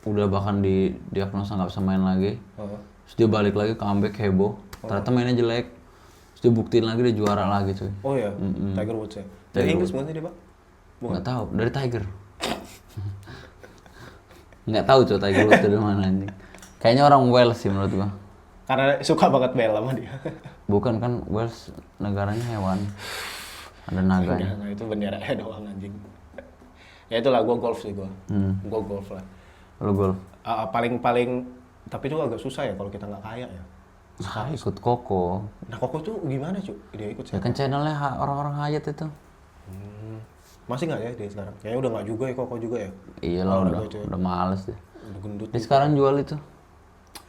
udah bahkan di diagnosa nggak bisa main lagi. Heeh. Terus dia balik lagi comeback heboh. Ternyata mainnya jelek. Terus dia buktiin lagi dia juara lagi cuy. Oh iya, Tiger Woods ya. Dari Inggris bukan sih dia, Pak? Nggak tahu, dari Tiger. Nggak tahu cuy Tiger Woods dari mana anjing. Kayaknya orang Wales sih menurut gua. Karena suka banget bel sama dia. Bukan kan Wales negaranya hewan. Ada naganya. Nah, itu benderanya doang anjing. Ya itulah, gue golf sih gue. Gue golf lah. Lu golf. Paling tapi itu agak susah ya kalau kita nggak kaya ya. Ah, ikut Koko. Nah, Koko tuh gimana cuy? Dia ikut Ya siapa? kan channelnya orang-orang hayat itu. Masih nggak ya dia sekarang? Kayaknya udah nggak juga ya Koko juga ya. Iya lah Oh, udah males deh. Udah gendut. Dia sekarang jual itu.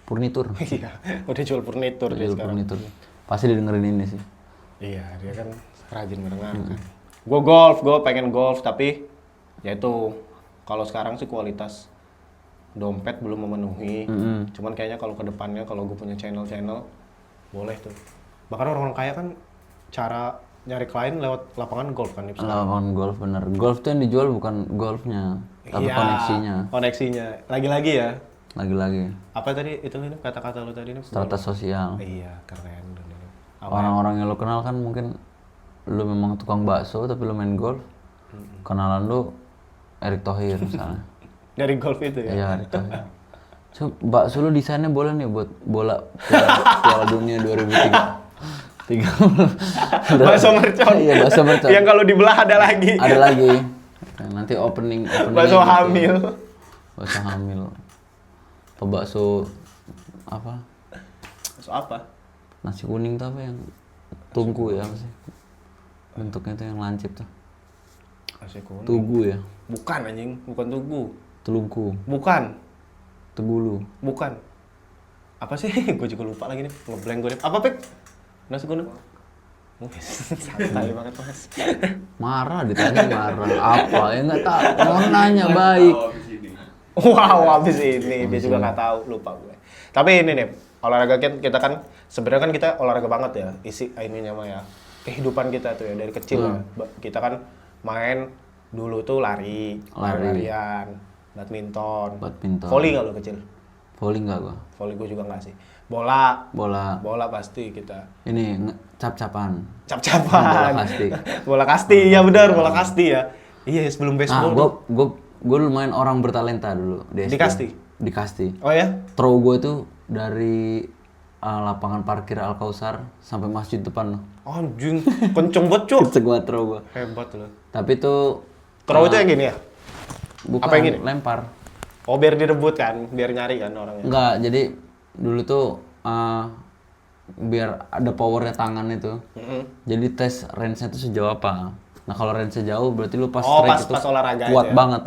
Furnitur. Iya, udah jual furnitur dia Jual sekarang. furnitur. Pasti dia dengerin ini sih. Iya, dia kan rajin mendengarkan. Gue golf, gue pengen golf tapi ya itu kalau sekarang sih kualitas dompet belum memenuhi. Cuman kayaknya kalau ke depannya kalau gue punya channel boleh tuh. Bahkan orang-orang kaya kan cara nyari klien lewat lapangan golf kan. Lapangan golf bener. Golf tuh yang dijual bukan golfnya, tapi Iya, koneksinya. Koneksinya. Lagi-lagi ya. Lagi-lagi. Apa tadi itu nih kata-kata lu tadi nih? Strata sosial. Iya, keren. Orang-orang yang lo kenal kan mungkin lu memang tukang bakso tapi lu main golf. Kenalan lu Erick Thohir misalnya. Dari golf itu ya. Iya, Erick Thohir. So, bakso lu desainnya boleh nih buat bola Piala Dunia 2003. Bakso mercon. Iya, bakso mercon. Yang kalau dibelah ada lagi. Ada lagi. Nanti opening Bakso hamil. Bakso hamil. Apa bakso apa? Bakso apa? Nasi kuning tuh apa yang tungku ya apa sih? Bentuknya tuh yang lancip tuh. Nasi kuning. Tugu ya? Bukan anjing, bukan tugu. Telungku. Bukan. Tegulu. Bukan. Apa sih? Gue juga lupa lagi nih. Ngeblank gue nih. Apa, Pek? Nasi kuning. Santai banget, Mas. Marah ditanya marah. Apa? Ya nggak tahu. Orang nanya baik. Wow, habis ini. Dia juga nggak tahu, lupa gue. Tapi ini nih, olahraga kita kan sebenarnya kan kita olahraga banget ya. Isi ininya mah ya. Kehidupan kita tuh ya dari kecil ya. Kita kan main dulu tuh larian, badminton. Volley nggak lo kecil? Volley nggak gua. Volley gue juga nggak sih. Bola pasti kita. Ini cap-capan. Cap-capan. Bola kasti. Bola kasti, ya benar, bola kasti ya. Iya, sebelum baseball. Gue lumayan orang bertalenta dulu di SD. Di kasti? Di kasti. Oh ya? Throw gue tuh dari lapangan parkir Al Kausar sampai masjid depan loh. Anjing, kenceng banget, Cuk. Kenceng banget throw gue. Hebat loh. Tapi tuh Throw itu yang gini ya? bukan Apa yang gini? lempar. Oh, biar direbut kan, biar nyari kan orangnya. Enggak, jadi dulu tuh biar ada powernya tangan itu. Jadi tes range-nya tuh sejauh apa. Nah kalau range-nya jauh berarti lu pas strike itu pas olahraga kuat itu ya? banget.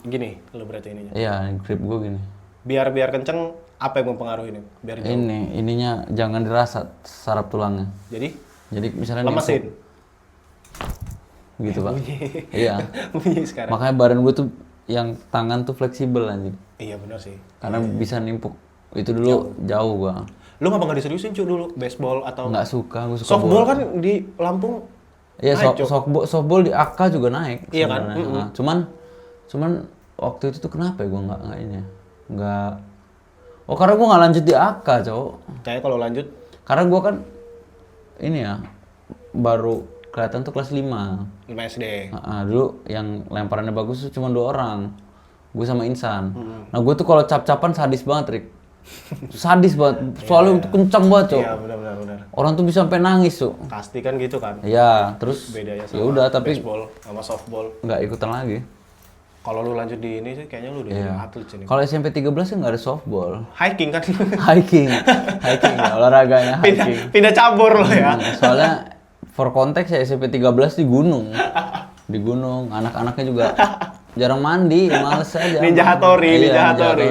Gini, lu berarti ininya. Iya, grip gue gini. Biar kenceng, apa yang mempengaruhi ini? Biar jauh. Ininya jangan dirasa saraf tulangnya. Jadi misalnya lemesin. Gitu, Pak. Iya. Bunyi sekarang. Makanya badan gue tuh yang tangan tuh fleksibel anjing. Iya benar sih. Karena bisa nimpuk. Itu dulu jauh gua. Lu ngapa nggak diseriusin cuy dulu baseball atau Nggak suka, gue suka softball bola. kan di Lampung Iya, naik, Cok. softball di AK juga naik. Iya kan? sebenarnya. Nah, cuman waktu itu tuh kenapa ya gue nggak ini ya? Nggak. Oh karena gue nggak lanjut di AK, cowok. Kayak kalau lanjut Karena gue kan ini ya baru kelihatan tuh kelas 5. 5 SD. Dulu yang lemparannya bagus tuh cuma 2 orang. Gue sama Insan. Nah gue tuh kalau cap-capan sadis banget, Rik. Sadis banget. Soalnya itu kencang banget, cowok. Iya benar. Orang tuh bisa sampai nangis, tuh. Pasti kan gitu kan. Iya, terus Bedanya ya sama udah tapi baseball sama softball. nggak ikutan lagi. Kalau lu lanjut di ini sih kayaknya lu udah jadi Iya. atlet sih. Kalau SMP 13 kan nggak ada softball. Hiking kan. Hiking ya, olahraganya pindah, hiking. pindah cabur lo ya. Soalnya for konteks ya SMP 13 di gunung. Di gunung, anak-anaknya juga jarang mandi, males aja. Ninja Hattori, Iya, Ninja Hattori.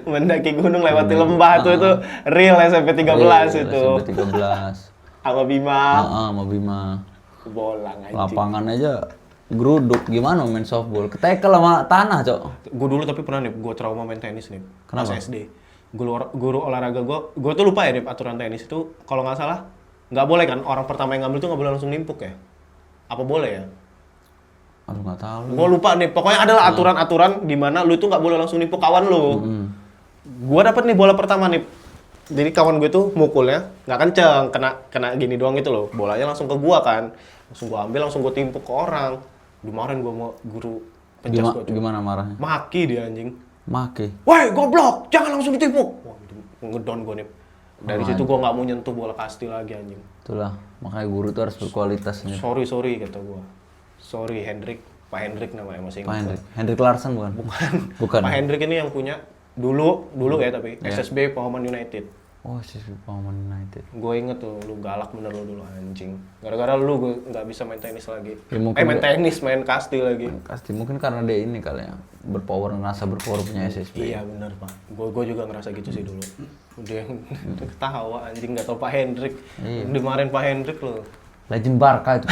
Mendaki gunung lewati lembah tuh itu real SMP 13 itu. SMP 13. Sama Bima. Sama Bima. Bolang anjing. Lapangan aja geruduk, gimana main softball? Ketekel sama tanah, Cok. Gue dulu tapi pernah nih, gue trauma main tenis nih. Kenapa? Pas SD. Guru olahraga gue tuh lupa ya nih aturan tenis itu kalau nggak salah nggak boleh kan orang pertama yang ngambil tuh nggak boleh langsung nimpuk ya? Apa boleh ya? Aduh nggak tahu. Gue lupa nih. Pokoknya adalah aturan-aturan di mana lu itu nggak boleh langsung nimpuk kawan lu. Gue dapet nih bola pertama nih. Jadi kawan gue tuh mukulnya nggak kenceng, kena gini doang gitu loh. Bolanya langsung ke gua kan. Langsung gua ambil, langsung gua timpuk ke orang. Kemarin gua mau guru pencas gua. Gimana marahnya? Maki dia anjing. Maki. Woi, goblok, jangan langsung ditimpuk. Wah, ngedon gua nih. Dari situ gua nggak mau nyentuh bola kasti lagi anjing. Itulah, makanya guru tuh harus berkualitas nih. Sorry kata gua. Sorry Hendrik, Pak Hendrik namanya masih Pak ingat. Hendrik Larsen bukan? Bukan. Pak Hendrik ini yang punya dulu ya tapi SSB Pahoman United. Oh, si Paman United. Gue inget tuh, lu galak bener lu dulu anjing. Gara-gara lu gue nggak bisa main tenis lagi. Ya, mungkin main tenis, main kasti lagi. Pasti mungkin karena dia ini kali ya, ngerasa berpower punya SSB. Iya bener pak. Gue juga ngerasa gitu sih dulu. Dia ketawa anjing nggak tau Pak Hendrik. Dimarahin Pak Hendrik lu. Legend Barca itu.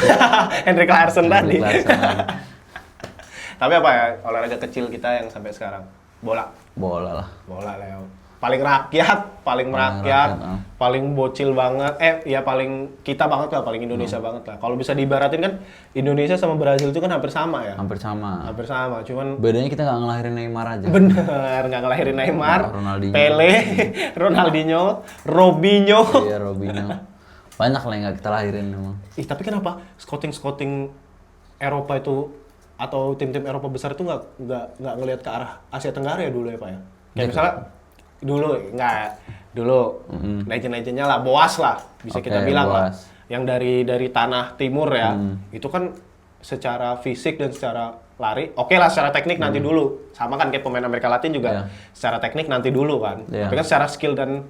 Hendrik Larsen tadi. Hendrik Larsen lagi. Tapi apa ya olahraga kecil kita yang sampai sekarang? Bola. Bola lah. Bola Leo. Paling rakyat, paling merakyat, paling bocil banget. Ya paling kita banget lah, paling Indonesia banget lah. Kalau bisa diibaratin kan Indonesia sama Brazil itu kan hampir sama ya. Hampir sama. Hampir sama, cuman Bedanya kita nggak ngelahirin Neymar aja. bener nggak ngelahirin Neymar, Ronaldinho. Pele, Ronaldinho, Robinho. Iya, Robinho. Banyak lah yang nggak kita lahirin emang. Tapi kenapa scouting Eropa itu atau tim-tim Eropa besar itu nggak ngelihat ke arah Asia Tenggara ya dulu ya pak ya? Kayak misalnya dulu legend-legendnya lah, Boas lah bisa kita bilang lah, Boas. yang dari tanah timur ya, itu kan secara fisik dan secara lari, oke lah secara teknik nanti dulu, sama kan kayak pemain Amerika Latin juga, secara teknik nanti dulu kan, tapi kan secara skill dan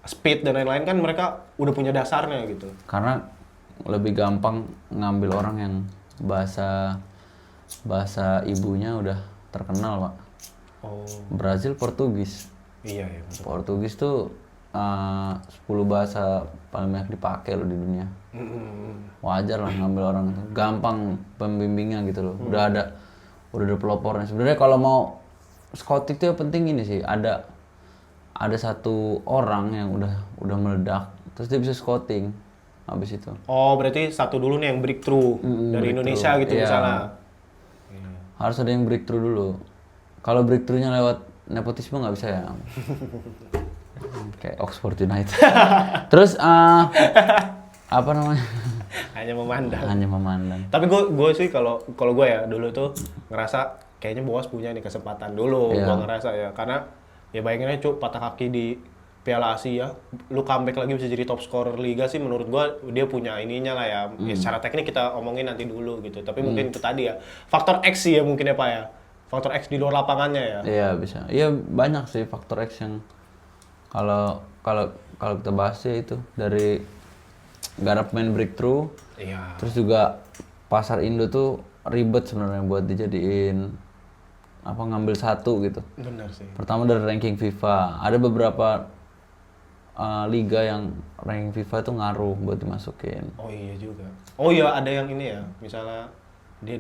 speed dan lain-lain kan mereka udah punya dasarnya gitu. Karena lebih gampang ngambil orang yang bahasa ibunya udah terkenal, Pak. Oh Brazil Portugis. iya betul. Portugis tuh 10 bahasa paling banyak dipakai loh di dunia. Wajar lah ngambil orang itu. Gampang pembimbingnya gitu loh. Udah ada pelopornya. Sebenarnya kalau mau scouting itu yang penting ini sih, ada satu orang yang udah meledak, terus dia bisa scouting habis itu. Oh berarti satu dulu nih yang breakthrough dari breakthrough. Indonesia gitu Iya. misalnya. Harus ada yang breakthrough dulu. Kalau breakthrough-nya lewat nepotisme nggak bisa ya. Kayak Oxford United. Terus apa namanya? Hanya memandang. Hanya memandang. Tapi gue sih kalau gue ya dulu tuh ngerasa kayaknya Boas punya nih kesempatan dulu. Iya. Gue ngerasa ya karena ya bayangin aja patah kaki di Piala Asia, lu comeback lagi bisa jadi top scorer liga sih menurut gue dia punya ininya lah ya. Ya secara teknik kita omongin nanti dulu gitu. Tapi mungkin itu tadi ya faktor X sih ya mungkin ya Pak ya. Faktor X di luar lapangannya ya. Iya bisa. Iya banyak sih faktor X yang kalau kita bahas ya itu dari garap main breakthrough. Iya. Terus juga pasar Indo tuh ribet sebenarnya buat dijadiin ngambil satu gitu. Benar sih. Pertama dari ranking FIFA. Ada beberapa liga yang ranking FIFA tuh ngaruh buat dimasukin. Oh iya juga. Oh iya ada yang ini ya. Misalnya dia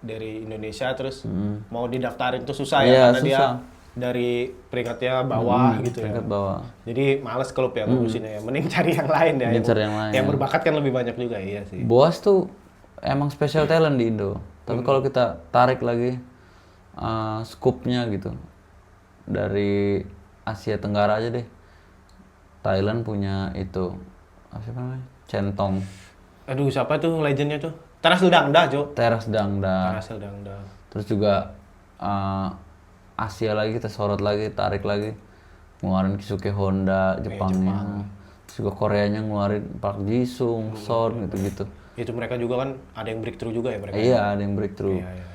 dari Indonesia terus mau didaftarin tuh susah ya Iya, karena susah. dari peringkatnya bawah gitu ya. Peringkat bawah. Jadi males klub ya ngurusinnya ya. Mending cari yang lain ya. Mending cari yang lain. Yang berbakat kan lebih banyak juga, iya sih. Boas tuh emang special talent di Indo. Tapi kalau kita tarik lagi scoop-nya gitu. Dari Asia Tenggara aja deh. Thailand punya itu apa sih namanya? Centong. Aduh, siapa tuh legendnya tuh? Terasil Dangda, Cuk. Teras Dangda. Terasil Dangda. Terus juga Asia lagi kita sorot lagi, tarik lagi. Ngeluarin Kisuke Honda, Jepangnya. Terus juga Koreanya ngeluarin Park Ji-sung, Son gitu-gitu. Itu mereka juga kan ada yang breakthrough juga ya mereka. Iya, ada yang breakthrough. Iya.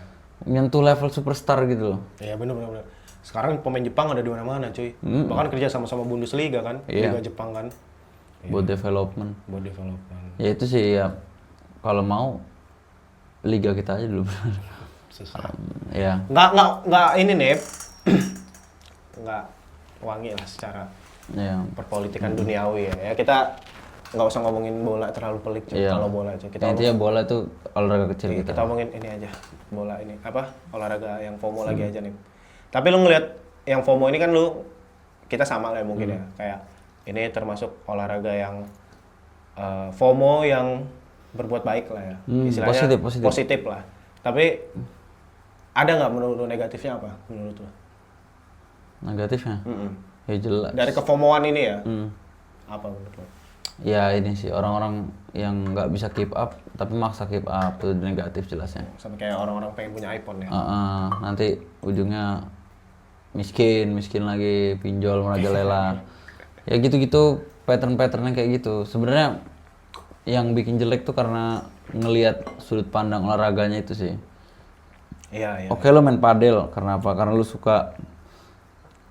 Nyentuh level superstar gitu loh. Iya, benar. Sekarang pemain Jepang ada di mana-mana, cuy. Bahkan kerja sama-sama Bundesliga kan, Iya. Liga Jepang kan. Buat development. Buat development. Ya itu sih ya, kalau mau liga kita aja dulu. Susah. Ya. Nggak ini nih. Nggak wangi lah secara Ya. perpolitikan duniawi ya. Ya kita nggak usah ngomongin bola terlalu pelik, cuy. Iya. Kalau bola, cuy. Kita Intinya bola itu olahraga kecil Iya, kita. kita omongin ini aja, bola ini apa olahraga yang FOMO lagi aja nih. Tapi lu ngelihat yang FOMO ini kan lu kita sama lah ya mungkin ya, kayak ini termasuk olahraga yang FOMO yang berbuat baik lah ya, istilahnya positif. lah. Tapi ada nggak menurut lu negatifnya apa menurut lu? Negatifnya? Ya jelas. Dari kefomoan ini ya, apa menurut lu? Ya ini sih orang-orang yang nggak bisa keep up tapi maksa keep up itu negatif jelasnya. Sampai kayak orang-orang pengen punya iPhone ya. Nanti ujungnya miskin lagi, pinjol merajalela. Ya gitu-gitu pattern-patternnya kayak gitu. Sebenarnya yang bikin jelek tuh karena ngelihat sudut pandang olahraganya itu sih. Iya. Oke, lo main padel karena apa? Karena lo suka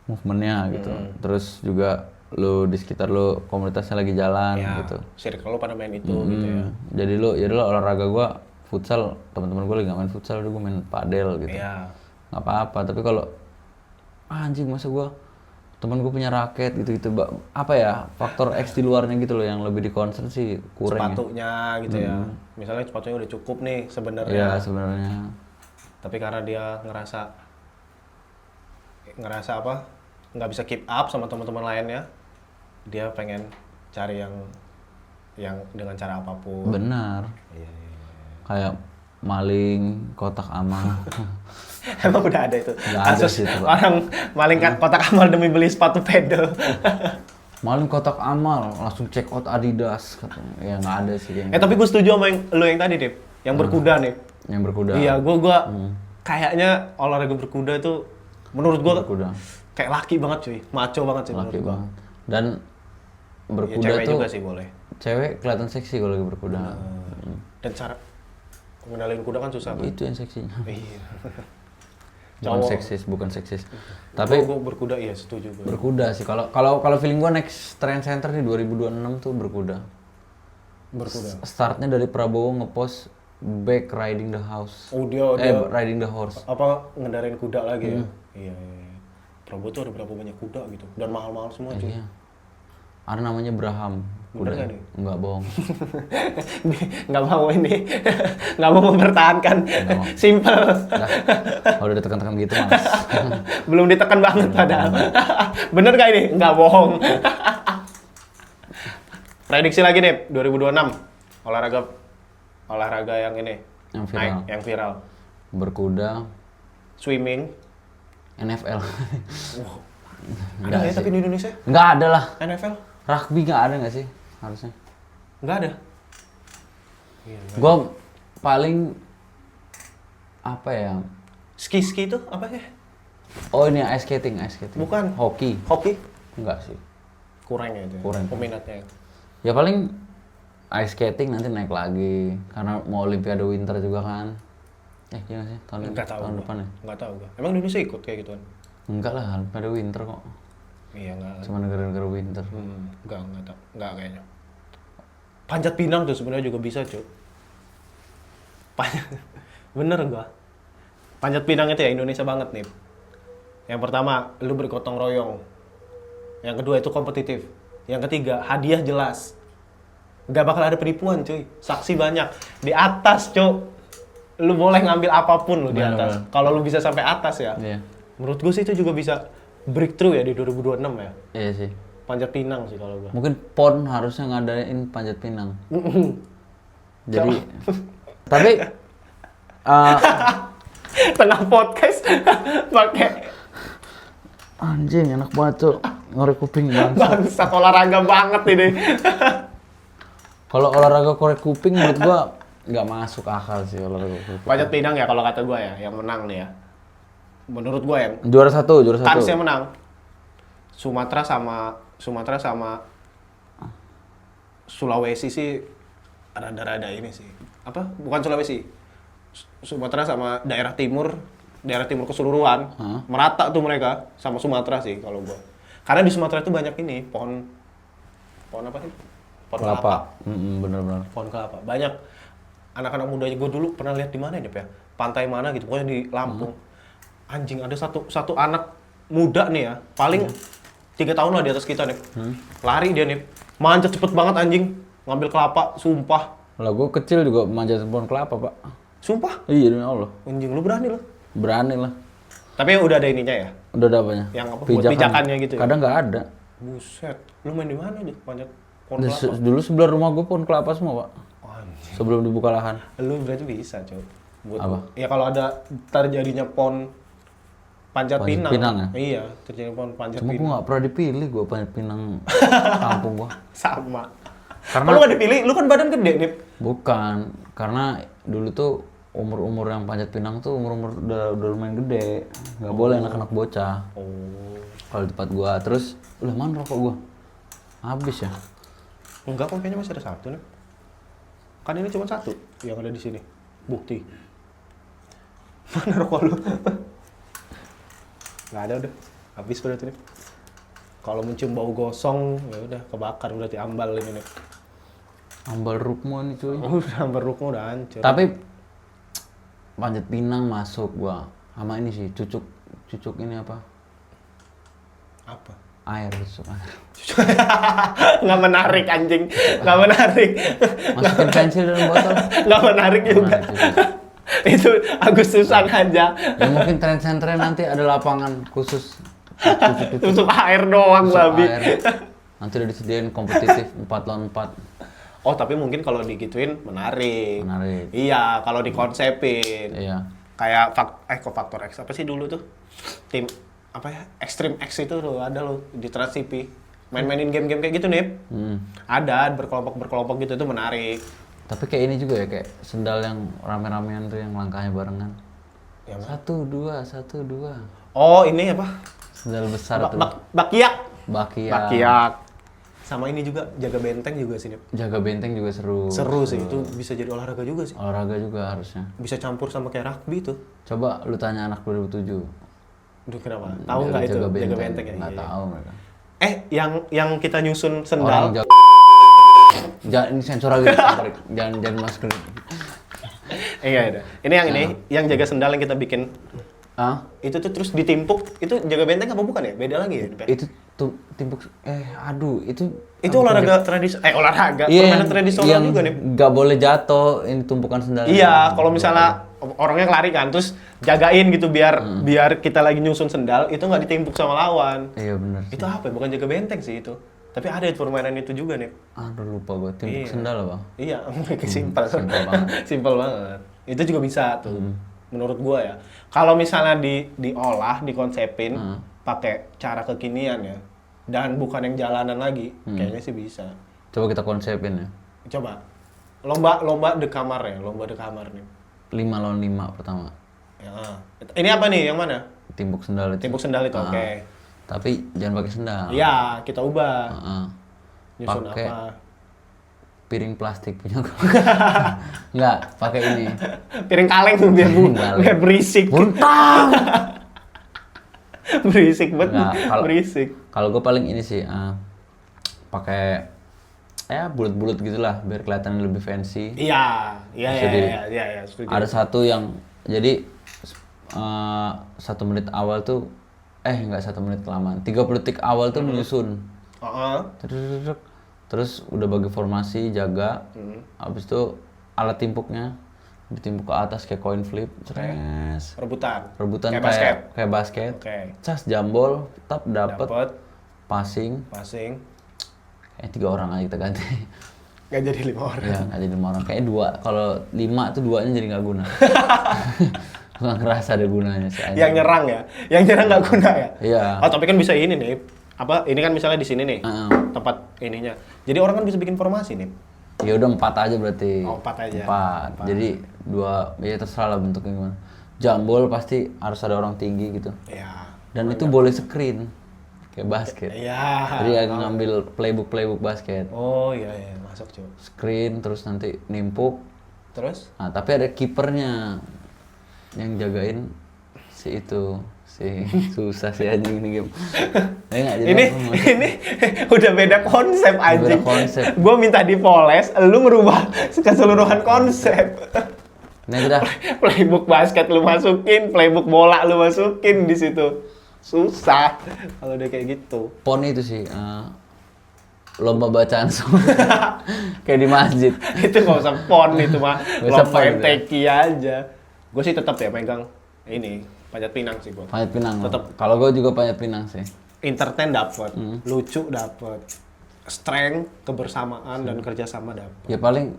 movementnya gitu. Terus juga lo di sekitar lo komunitasnya lagi jalan gitu. Circle lo pada main itu gitu ya. Jadi lo olahraga gua futsal, teman-teman gua lagi nggak main futsal, udah gua main padel gitu. Iya. Nggak apa-apa. Tapi kalau anjing masa gua teman gua punya raket gitu-gitu, apa ya faktor X di luarnya gitu loh yang lebih dikonsen sih kurang. Sepatunya gitu ya. Misalnya sepatunya udah cukup nih sebenarnya. Iya sebenarnya. Tapi karena dia ngerasa apa? Nggak bisa keep up sama teman-teman lainnya, dia pengen cari yang dengan cara apapun. Benar. Iya. Kayak maling kotak amal. Emang udah ada itu. Nggak ada Kasus sih itu, Pak. orang maling kotak amal demi beli sepatu pedal. Maling kotak amal langsung check out Adidas katanya. Ya nggak ada sih yang Tapi gue setuju sama lo yang tadi, Dip. Yang berkuda nih. yang berkuda. Iya, gue kayaknya olahraga berkuda itu menurut gue Berkuda. kayak laki banget cuy, maco banget sih Laki menurut gua. banget. Dan Ya, berkuda cewek tuh juga sih boleh. cewek kelihatan seksi kalau lagi berkuda. Dan cara mengendalikan kuda kan susah kan? Itu yang seksinya. Iya. Bukan seksis. Tapi gue berkuda iya setuju gue. berkuda sih. Kalau feeling gua next trend center di 2026 tuh berkuda. Berkuda. Startnya dari Prabowo ngepost back riding the house. Oh dia Riding the horse. apa ngendarain kuda lagi ya? Iya. Prabowo tuh ada berapa banyak kuda gitu dan mahal-mahal semua cuy. Iya. Ada namanya Braham. Bener Kudanya. nggak nih? Enggak bohong. Nggak mau ini, nggak mau mempertahankan. Simple. Dah, kalau udah ditekan-tekan gitu mas. Belum ditekan banget padahal. Bener gak ini? Nggak bohong. Prediksi lagi nih 2026 olahraga yang ini Yang viral. naik, yang viral. Berkuda, Swimming. NFL. Ada ya tapi di Indonesia? Nggak ada lah. NFL? Rugby nggak ada nggak sih harusnya? Nggak ada. Iya, Gue paling apa ya? ski itu apa ya? Oh ini ice skating. Bukan. Hoki. Hoki? Enggak sih. Kurang ya itu. Kurang. Peminatnya. Ya paling ice skating nanti naik lagi karena mau Olimpiade Winter juga kan. Iya nggak sih tahun depan ya? Nggak tahu gua. Emang Indonesia ikut kayak gituan? Enggak lah, Olimpiade Winter kok. Iya nggak. Cuma negara-negara winter. Nggak tahu. Nggak kayaknya. Panjat pinang tuh sebenarnya juga bisa cuy. Bener gua. Panjat pinang itu ya Indonesia banget nih. Yang pertama, lu bergotong royong. Yang kedua itu kompetitif. Yang ketiga, hadiah jelas. Gak bakal ada penipuan cuy. Saksi banyak. Di atas cuy. Lu boleh ngambil apapun lu di Bener, atas. bener. Kalau lu bisa sampai atas ya. Iya. Menurut gue sih itu juga bisa breakthrough ya di 2026 ya. Iya sih. Panjat Pinang sih kalau gua. Mungkin PON harusnya ngadain panjat pinang. Jadi, tapi Tengah podcast pakai anjing enak banget tuh ngorek kuping bang. bangsat olahraga banget ini. Kalau olahraga korek kuping menurut gua nggak masuk akal sih olahraga kuping. Panjat Pinang ya kalau kata gua ya, yang menang nih ya. Menurut gua yang Juara satu. kansnya menang. Sumatera sama Sulawesi sih rada-rada ini sih. Apa? Bukan Sulawesi. Sumatera sama daerah timur keseluruhan. Merata tuh mereka sama Sumatera sih kalau gua. Karena di Sumatera itu banyak ini pohon apa sih? Pohon kelapa. Bener-bener. Pohon kelapa. Banyak anak-anak muda gua dulu pernah lihat di mana ya, ya? Pantai mana gitu, pokoknya di Lampung. Anjing ada satu anak muda nih ya, paling 3 tahun lah di atas kita nih. Lari dia nih. Manjat cepet banget anjing. Ngambil kelapa, sumpah. Lah gua kecil juga manjat pohon kelapa, Pak. Sumpah. Iya demi Allah. Anjing lu berani lu. Berani lah. Tapi udah ada ininya ya. Udah ada apanya? Yang apa? Buat pijakannya gitu ya? Kadang nggak ada. Buset. Lu main di mana tuh? Manjat pohon kelapa. Dulu sebelah rumah gua pohon kelapa semua, Pak. Anjing. Sebelum dibuka lahan. Lu berarti bisa, Cok. Apa? Ya kalau ada terjadinya pohon panjat pinang. Ya? Iya, terjadi pohon panjat Cuma pinang. gua nggak pernah dipilih gua panjat pinang kampung gua. Sama. Karena Lu gak dipilih, lu kan badan gede nih. bukan, karena dulu tuh umur-umur yang panjat pinang tuh umur-umur udah lumayan gede. Nggak boleh anak-anak bocah. Oh. Kalau di tempat gua, terus lah mana rokok gua? Habis ya. Enggak, kok kayaknya masih ada satu nih. Kan ini cuma satu yang ada di sini. Bukti. Mana rokok lu? Nggak ada udah. Habis berarti nih. Kalau mencium bau gosong, ya udah kebakar berarti ambal ini nih. Ambal rukmo nih cuy. Udah ambal rukmu udah hancur. Tapi panjat pinang masuk gua. Sama ini sih, cucuk ini apa? Apa? Air, cucuk air. Nggak menarik anjing. Nggak menarik. Masukin pensil dalam botol. Nggak menarik juga. Itu Agustusan aja. Ya mungkin tren nanti ada lapangan khusus Tutup air doang, Tusuk babi. air. Nanti udah disediain kompetitif 4 lawan 4. Oh, tapi mungkin kalau digituin menarik. Menarik. Iya, kalau dikonsepin. Iya. Kayak kok Faktor X apa sih dulu tuh? Tim apa ya? Extreme X itu loh, ada loh di Trans TV. Main-mainin game-game kayak gitu nih. Ada berkelompok gitu, itu menarik. Tapi kayak ini juga ya, kayak sendal yang rame-ramean tuh yang langkahnya barengan. Yang 1 2. Oh, ini apa? Sendal besar tuh. Bakiak. Bakiak. Bakiak. Sama ini juga jaga benteng juga sih, Nip. Jaga benteng juga seru. Seru sih, itu bisa jadi olahraga juga sih. Olahraga juga harusnya. Bisa campur sama kayak rugby tuh. Coba lu tanya anak 2007. Duh, kenapa? Tahu nggak itu jaga benteng ya? Nggak Iya. tahu mereka. Yang kita nyusun Orang sendal. jago. Jangan ini sensor lagi. jangan masukin. Iya, ada. Ini yang ini, yang jaga sendal yang kita bikin. Ah? Itu tuh terus ditimpuk, itu jaga benteng apa bukan ya? Beda lagi ya? Itu tuh timpuk Itu olahraga tradisional, olahraga, iya, permainan tradisional yang juga nih. nggak boleh jatuh ini tumpukan sendal. Iya, kalau misalnya orangnya lari kan, terus jagain gitu biar kita lagi nyusun sendal, itu nggak ditimpuk sama lawan. Iya benar. Itu apa ya? Bukan jaga benteng sih itu. Tapi ada itu permainan itu juga nih. Aduh lupa gua timpuk Iya. sendal apa? Iya, simpel. Simpel banget. Simpel banget. Itu juga bisa tuh. Menurut gua ya. Kalau misalnya diolah, dikonsepin pakai cara kekinian ya. Dan bukan yang jalanan lagi, kayaknya sih bisa. Coba kita konsepin ya. Coba. Lomba the kamar ya, lomba the kamar nih. 5 lawan 5 pertama. Ya. Ini apa nih? Yang mana? Timpuk sendal itu. Timpuk sendal itu, Ah. oke. Tapi jangan pakai sendal. Iya, kita ubah. Heeh. Nyusun Pakai apa? piring plastik punya gua. Enggak, pakai ini. Piring kaleng Kaleng. biar berisik. Buntang. Berisik banget. Nggak, Berisik. Kalau gue paling ini sih pakai ya bulat-bulat gitulah biar kelihatan lebih fancy. Iya, setuju. Ada satu yang jadi 1 menit awal tuh nggak 1 menit kelamaan. 30 detik awal tuh menyusun. Terus udah bagi formasi jaga. Habis itu alat timpuknya ditimpuk ke atas kayak coin flip, tres. Rebutan. Rebutan Kayak basket. kayak basket. Oke. Cas jambol, tap dapet, Dapat passing. passing. Kayak 3 orang aja kita ganti. Nggak jadi 5 orang. Iya, nggak jadi 5 orang. Kayak 2. Kalau 5 tuh 2-nya jadi nggak guna. Nggak ngerasa ada gunanya sih. Yang nyerang ya. Yang nyerang nggak guna ya. Iya. Oh, tapi kan bisa ini nih. Apa? Ini kan misalnya di sini nih. Heeh. Tempat ininya. Jadi orang kan bisa bikin formasi nih. Ya udah 4 aja berarti. Oh, 4 aja. 4. Jadi 2, ya terserah lah bentuknya gimana. Jambol pasti harus ada orang tinggi gitu. Iya. Dan itu boleh screen. Kayak basket. Iya. Jadi yang ngambil playbook basket. Oh iya masuk cuy. Screen terus nanti nimpuk. Terus? Nah, tapi ada kipernya yang jagain si itu. Si susah sih anjing ini game. Ya, nggak, jadi Ini udah beda konsep anjing. Beda konsep. Gua minta dipoles, lu ngerubah keseluruhan konsep. Nah, kita Playbook basket lu masukin, playbook bola lu masukin di situ. Susah kalau udah kayak gitu. pon itu sih lomba bacaan surah. Kayak di masjid. Itu nggak usah pon itu mah, Nggak usah lomba pon, MTQ aja. Gue sih tetap ya megang ini panjat pinang sih gua. Panjat pinang. Tetep. Kalau gue juga panjat pinang sih. Entertain dapet, lucu dapet, strength, kebersamaan dan kerjasama dapet. Ya paling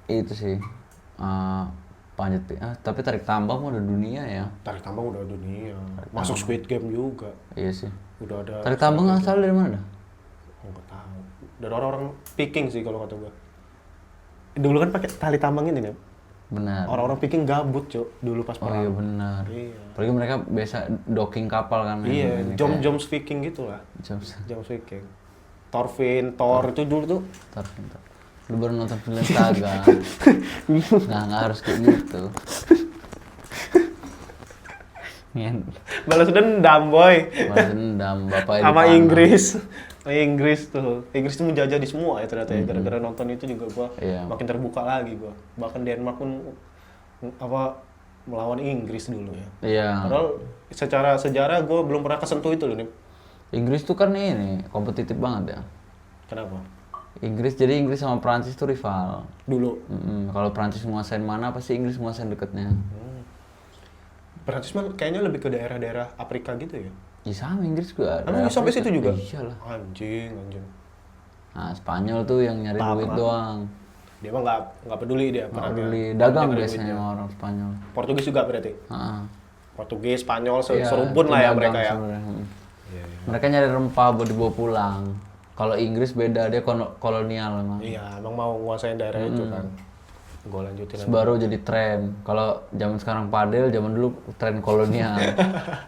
itu sih panjat pinang. Tapi tarik tambang udah dunia ya. Tarik tambang udah dunia, masuk Squid Game juga, Iya sih. udah ada. Tarik tambang asal dari mana dah? Nggak tahu. Dari orang-orang Peking sih kalau kata gua. Dulu kan pakai tali tambang ini nih. Benar. Orang-orang Peking gabut cuk dulu pas Oh perang. iya benar. Iya. Apalagi mereka biasa docking kapal kan. Iya, ini jom Viking gitu lah. kayak jom. Jom Viking. Thor itu dulu tuh. Bentar. Lu baru nonton film Saga. Nggak harus kayak gitu. Ngen. Balas dendam boy. Balas dendam bapak Sama Inggris. Inggris tuh menjajah di semua ya ternyata ya. Gara-gara nonton itu juga gua Iya. makin terbuka lagi gua. Bahkan Denmark pun melawan Inggris dulu ya. Iya. Padahal secara sejarah gua belum pernah kesentuh itu loh nih. Inggris tuh kan ini kompetitif banget ya. Kenapa? Inggris sama Prancis tuh rival. Dulu Kalau Prancis menguasain mana pasti Inggris menguasain deketnya. Prancis mah kayaknya lebih ke daerah-daerah Afrika gitu ya. Ya sama Inggris juga. Emang ada sampai Afrika. situ juga? Iyalah. Anjing. Nah Spanyol tuh yang nyari Sama. duit doang. Dia mah nggak peduli dia Nggak perangnya. peduli dagang Dia biasanya duitnya. sama orang Spanyol. Portugis juga berarti. Heeh. Portugis, Spanyol, Iya, serumpun itu lah ya dagang mereka ya. sebenarnya. Mereka nyari rempah buat dibawa pulang. Kalau Inggris beda, dia kolonial memang. Iya, emang mau nguasain daerah itu kan. Gue lanjutin Terus baru jadi tren. Kalau zaman sekarang padel, zaman dulu tren kolonial.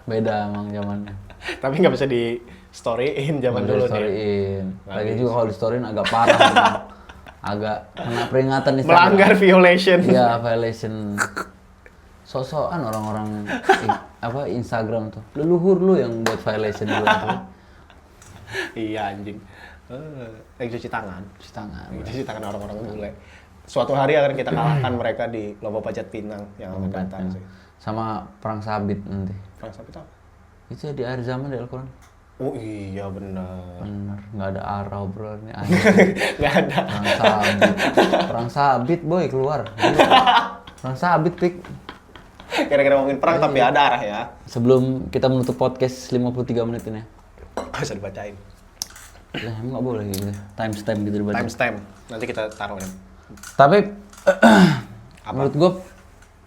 Beda emang zamannya. Tapi nggak bisa di storyin zaman dulu nih. Storyin. Nggak Lagi bisa. juga kalau di storyin agak parah. memang. Agak kena peringatan di Melanggar violation. Iya, violation. Sok-sokan orang-orang Instagram tuh. Leluhur lu yang buat violation dulu tuh. Iya anjing. Cuci tangan. Cuci tangan. Cuci tangan orang-orang bule. Suatu hari akan kita kalahkan mereka di lomba panjat pinang yang akan datang sih. Sama perang sabit nanti. Perang sabit apa? Itu di akhir zaman di Al-Quran. Oh iya benar. Bener, nggak ada arah obrolannya. Nggak ada. Perang sabit boy keluar. Perang sabit pik. Kira-kira ngomongin perang tapi ada arah ya. Sebelum kita menutup podcast 53 menit ini. Bisa dibacain. Lah emang nggak boleh gitu. Timestamp gitu dibaca. Timestamp. Nanti kita taruh ya. Tapi menurut gue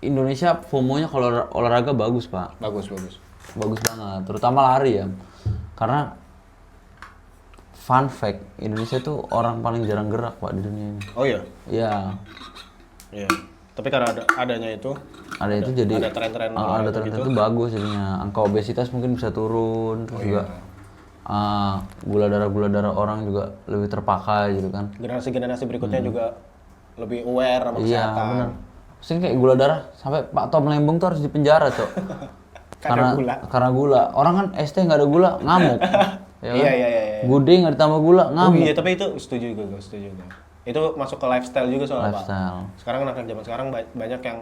Indonesia FOMO-nya kalau olahraga bagus pak. Bagus. Bagus banget. Terutama lari ya. Karena fun fact Indonesia tuh orang paling jarang gerak pak di dunia ini. Oh iya? Iya. Iya. Tapi karena adanya itu, Ada itu jadi ada tren-tren ada olahraga tren gitu. itu bagus jadinya. Angka obesitas mungkin bisa turun. Terus juga gula darah orang juga lebih terpakai gitu kan. generasi-generasi berikutnya juga lebih aware sama Iya kesehatan. benar. Sini kayak gula darah sampai Pak Tom Lembong tuh harus dipenjara cok. Karena gula. Orang kan ST nggak ada gula ngamuk. Ya kan? Iya. Gude nggak ditambah gula Oh ngamuk. iya, tapi itu setuju gue. Itu masuk ke lifestyle juga soalnya Pak. Lifestyle. Sekarang anak zaman sekarang banyak yang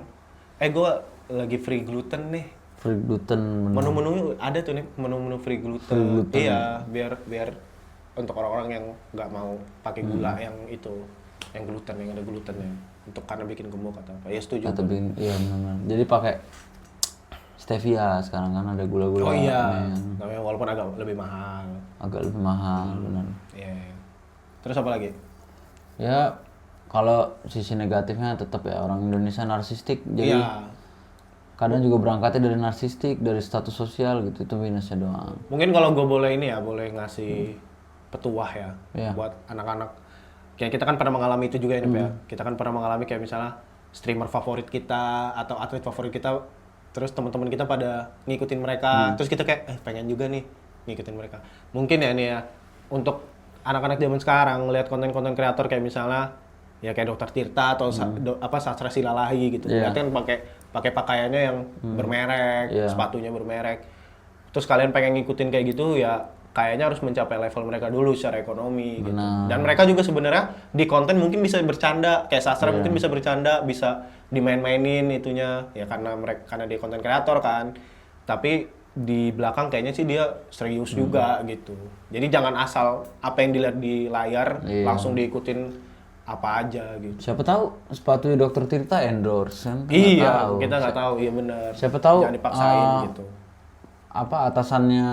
gue lagi free gluten nih. Free gluten. Menu-menu ada tuh nih, menu-menu free gluten. Free gluten. Iya, biar untuk orang-orang yang nggak mau pakai gula yang itu, yang gluten, yang ada glutennya. untuk karena bikin gemuk atau apa. Ya setuju. Atau iya benar. Jadi pakai stevia sekarang kan ada gula-gula. Oh iya. men. Namanya walaupun agak lebih mahal. Agak lebih mahal benar. Iya. Terus apa lagi? Ya kalau sisi negatifnya tetap ya orang Indonesia narsistik. Jadi Iya. kadang juga berangkatnya dari narsistik, dari status sosial gitu, itu minusnya doang. Mungkin kalau gue boleh ini ya, boleh ngasih petuah ya Iya. buat anak-anak. Kayak kita kan pernah mengalami itu juga ya, Nip, ya. Kita kan pernah mengalami kayak misalnya streamer favorit kita atau atlet favorit kita, terus teman-teman kita pada ngikutin mereka, terus kita kayak pengen juga nih ngikutin mereka. Mungkin ya nih ya, untuk anak-anak zaman sekarang ngelihat konten-konten kreator kayak misalnya ya kayak Dokter Tirta atau Sastra Silalahi gitu. Iya. Lihat kan pakai pakaiannya yang bermerek, Iya. sepatunya bermerek. Terus kalian pengen ngikutin kayak gitu ya kayaknya harus mencapai level mereka dulu secara ekonomi gitu. Benar. Dan mereka juga sebenarnya di konten mungkin bisa bercanda, kayak Sastra mungkin bisa bercanda, bisa dimain-mainin itunya ya karena dia konten kreator kan. Tapi di belakang kayaknya sih dia serius juga gitu. Jadi jangan asal apa yang dilihat di layar Iya. langsung diikutin apa aja gitu. Siapa tahu sepatu Dokter Tirta endorse kan? Nggak Iya, tahu. kita nggak tahu, iya benar. Siapa tahu, Jangan dipaksain gitu. Apa atasannya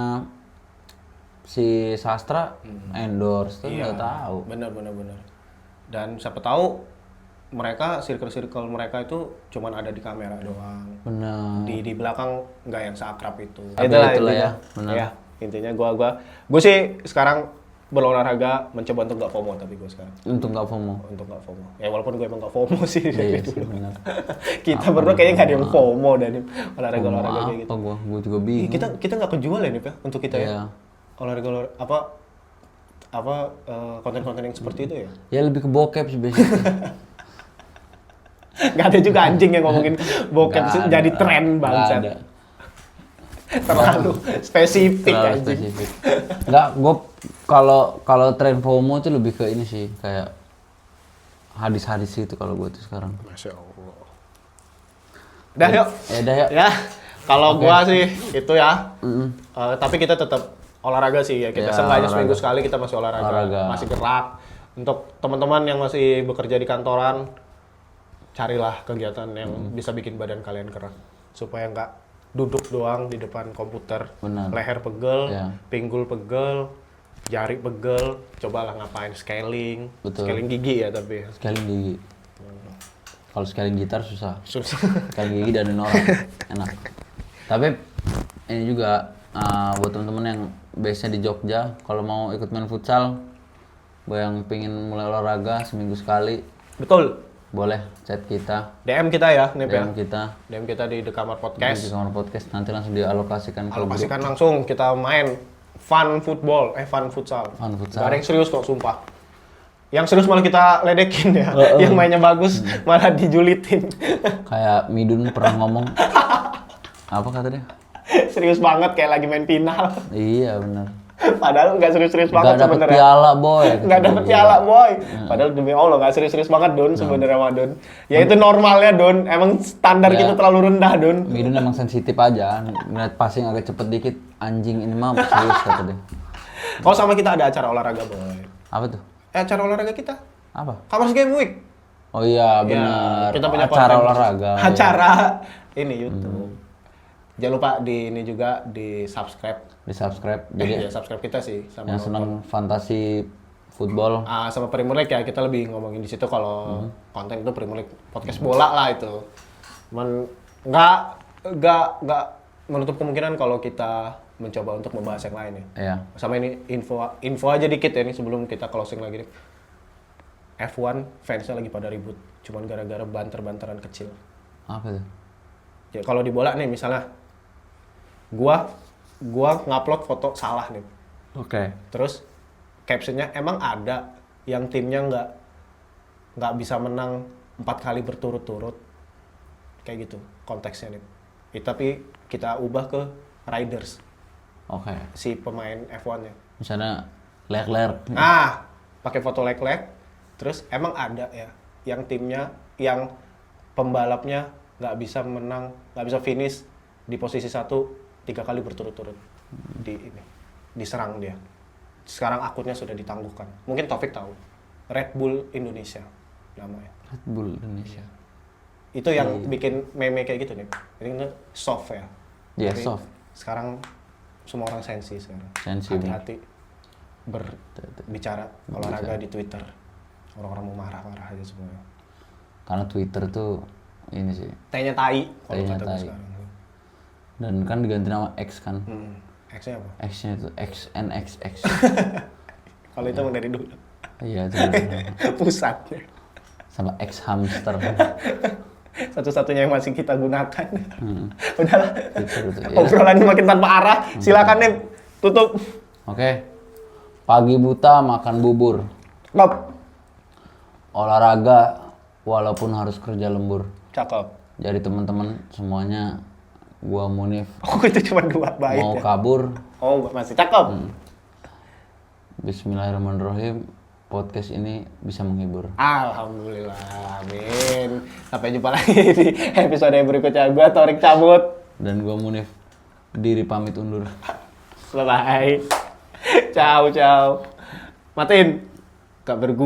si Sastra endorse tuh nggak tahu. Benar. Dan siapa tahu mereka circle mereka itu cuman ada di kamera doang. Benar. Di belakang nggak yang seakrab itu. Itulah intinya. ya, benar. Ya, intinya gue sih sekarang berolahraga mencoba untuk nggak FOMO tapi gue sekarang Untuk nggak FOMO. untuk nggak FOMO. Ya walaupun gue emang nggak FOMO sih dari Iya sih, dulu. benar. Kita berdua kayaknya nggak ada yang FOMO dan olahraga Apa kayak gitu. gua juga Ih, bingung. kita nggak kejual ya Nip ya untuk kita Iya. ya olahraga konten-konten yang seperti itu ya. Ya lebih ke bokep sih biasanya. Nggak ada juga anjing yang ngomongin bokep Nggak jadi ada. tren Nggak bangsat. ada. Terlalu spesifik Terlalu anjing. spesifik. Nggak, gue kalau tren FOMO itu lebih ke ini sih, kayak hadis-hadis itu kalau gue tuh sekarang. Masya Allah. Udah yuk. Ya udah ya. Ya, kalau gua sih itu ya. Tapi kita tetap olahraga sih ya. Kita Ya, seenggaknya olahraga. seminggu sekali kita masih olahraga. Masih gerak. Untuk teman-teman yang masih bekerja di kantoran, carilah kegiatan yang bisa bikin badan kalian gerak. Supaya nggak duduk doang di depan komputer. Benar. Leher pegel, Ya. pinggul pegel, jari pegel. Cobalah ngapain scaling. Betul. Scaling gigi ya tapi. Scaling gigi. Kalau scaling gitar susah. Susah. Scaling gigi dan orang enak. Tapi ini juga buat teman-teman yang base-nya di Jogja, kalau mau ikut main futsal, gue yang pingin mulai olahraga seminggu sekali, Betul. boleh chat kita, DM kita ya, Nip ya. DM kita DM kita di The Kamar di Podcast. kamar podcast, nanti langsung dialokasikan ke grup. Alokasikan langsung kita main fun futsal. Fun futsal. Gak ada yang serius kok, sumpah. Yang serius malah kita ledekin ya. Yang mainnya bagus malah dijulitin. Kayak Midun pernah ngomong, apa kata dia? Serius banget kayak lagi main final. Iya benar. Padahal nggak serius-serius Gak banget dapet sebenarnya. piala boy. Nggak dapet piala boy. Padahal demi Allah nggak serius-serius banget Don sebenarnya mah Don. Ya itu normalnya Don. Emang standar Ya. kita terlalu rendah Don. Midun emang sensitif aja, ngeliat passing agak cepet dikit, anjing ini mah serius kata dia. Kalau sama kita ada acara olahraga boy. Apa tuh? Acara olahraga kita. Apa? Kamar Game Week. Oh iya Ya, benar. kita punya acara konten. olahraga. Acara ini YouTube. Jangan lupa di ini juga di subscribe. Di subscribe. Jadi Jadi subscribe kita sih sama yang senang fantasi football. sama Premier League ya kita lebih ngomongin di situ kalau konten itu Premier League podcast bola lah itu. Cuman nggak menutup kemungkinan kalau kita mencoba untuk membahas yang lain ya. Iya. Sama ini info aja dikit ya nih sebelum kita closing lagi nih. F1 fansnya lagi pada ribut, cuman gara-gara banter-banteran kecil. Apa tuh? Ya kalau di bola nih misalnya, gua ngupload foto salah nih, Oke. terus captionnya emang ada yang timnya nggak bisa menang 4 kali berturut-turut, kayak gitu konteksnya nih. Tapi kita ubah ke riders, Oke. si pemain F1-nya. Misalnya Leclerc. Nah, pakai foto Leclerc, terus emang ada ya yang timnya, yang pembalapnya nggak bisa menang, nggak bisa finish di posisi 1 3 kali berturut-turut diserang dia. Sekarang akunnya sudah ditangguhkan. Mungkin Taufik tahu. Red Bull Indonesia. namanya. Red Bull Indonesia. Itu yang bikin meme kayak gitu nih. Ini kan soft ya. Iya, Tapi soft. Sekarang semua orang sensi sekarang. Sensi, Hati-hati berbicara olahraga di Twitter. Orang-orang mau marah-marah aja semuanya. Karena Twitter tuh ini sih. T-nya tai kalau T-nya kata gue tai. sekarang. Dan kan diganti nama X kan. X-nya apa? X-nya itu XNXX. Kalau itu emang dari dulu. Iya, itu. Pusatnya. Sama X hamster. Satu-satunya yang masih kita gunakan. Udahlah. Twitter itu. Ya. Obrolannya makin tanpa arah. Silakan nih tutup. Oke. Pagi buta makan bubur. Stop. Olahraga walaupun harus kerja lembur. Cakep. Jadi teman-teman semuanya, gua Munif Oh itu cuma 2 bait mau ya? kabur. Oh masih cakep. Bismillahirrahmanirrahim. Podcast ini bisa menghibur. Alhamdulillah, amin. Sampai jumpa lagi di episode berikutnya. Gua Torik cabut. Dan gua Munif diri pamit undur. Bye-bye. Ciao, ciao. Matiin. Gak berguna.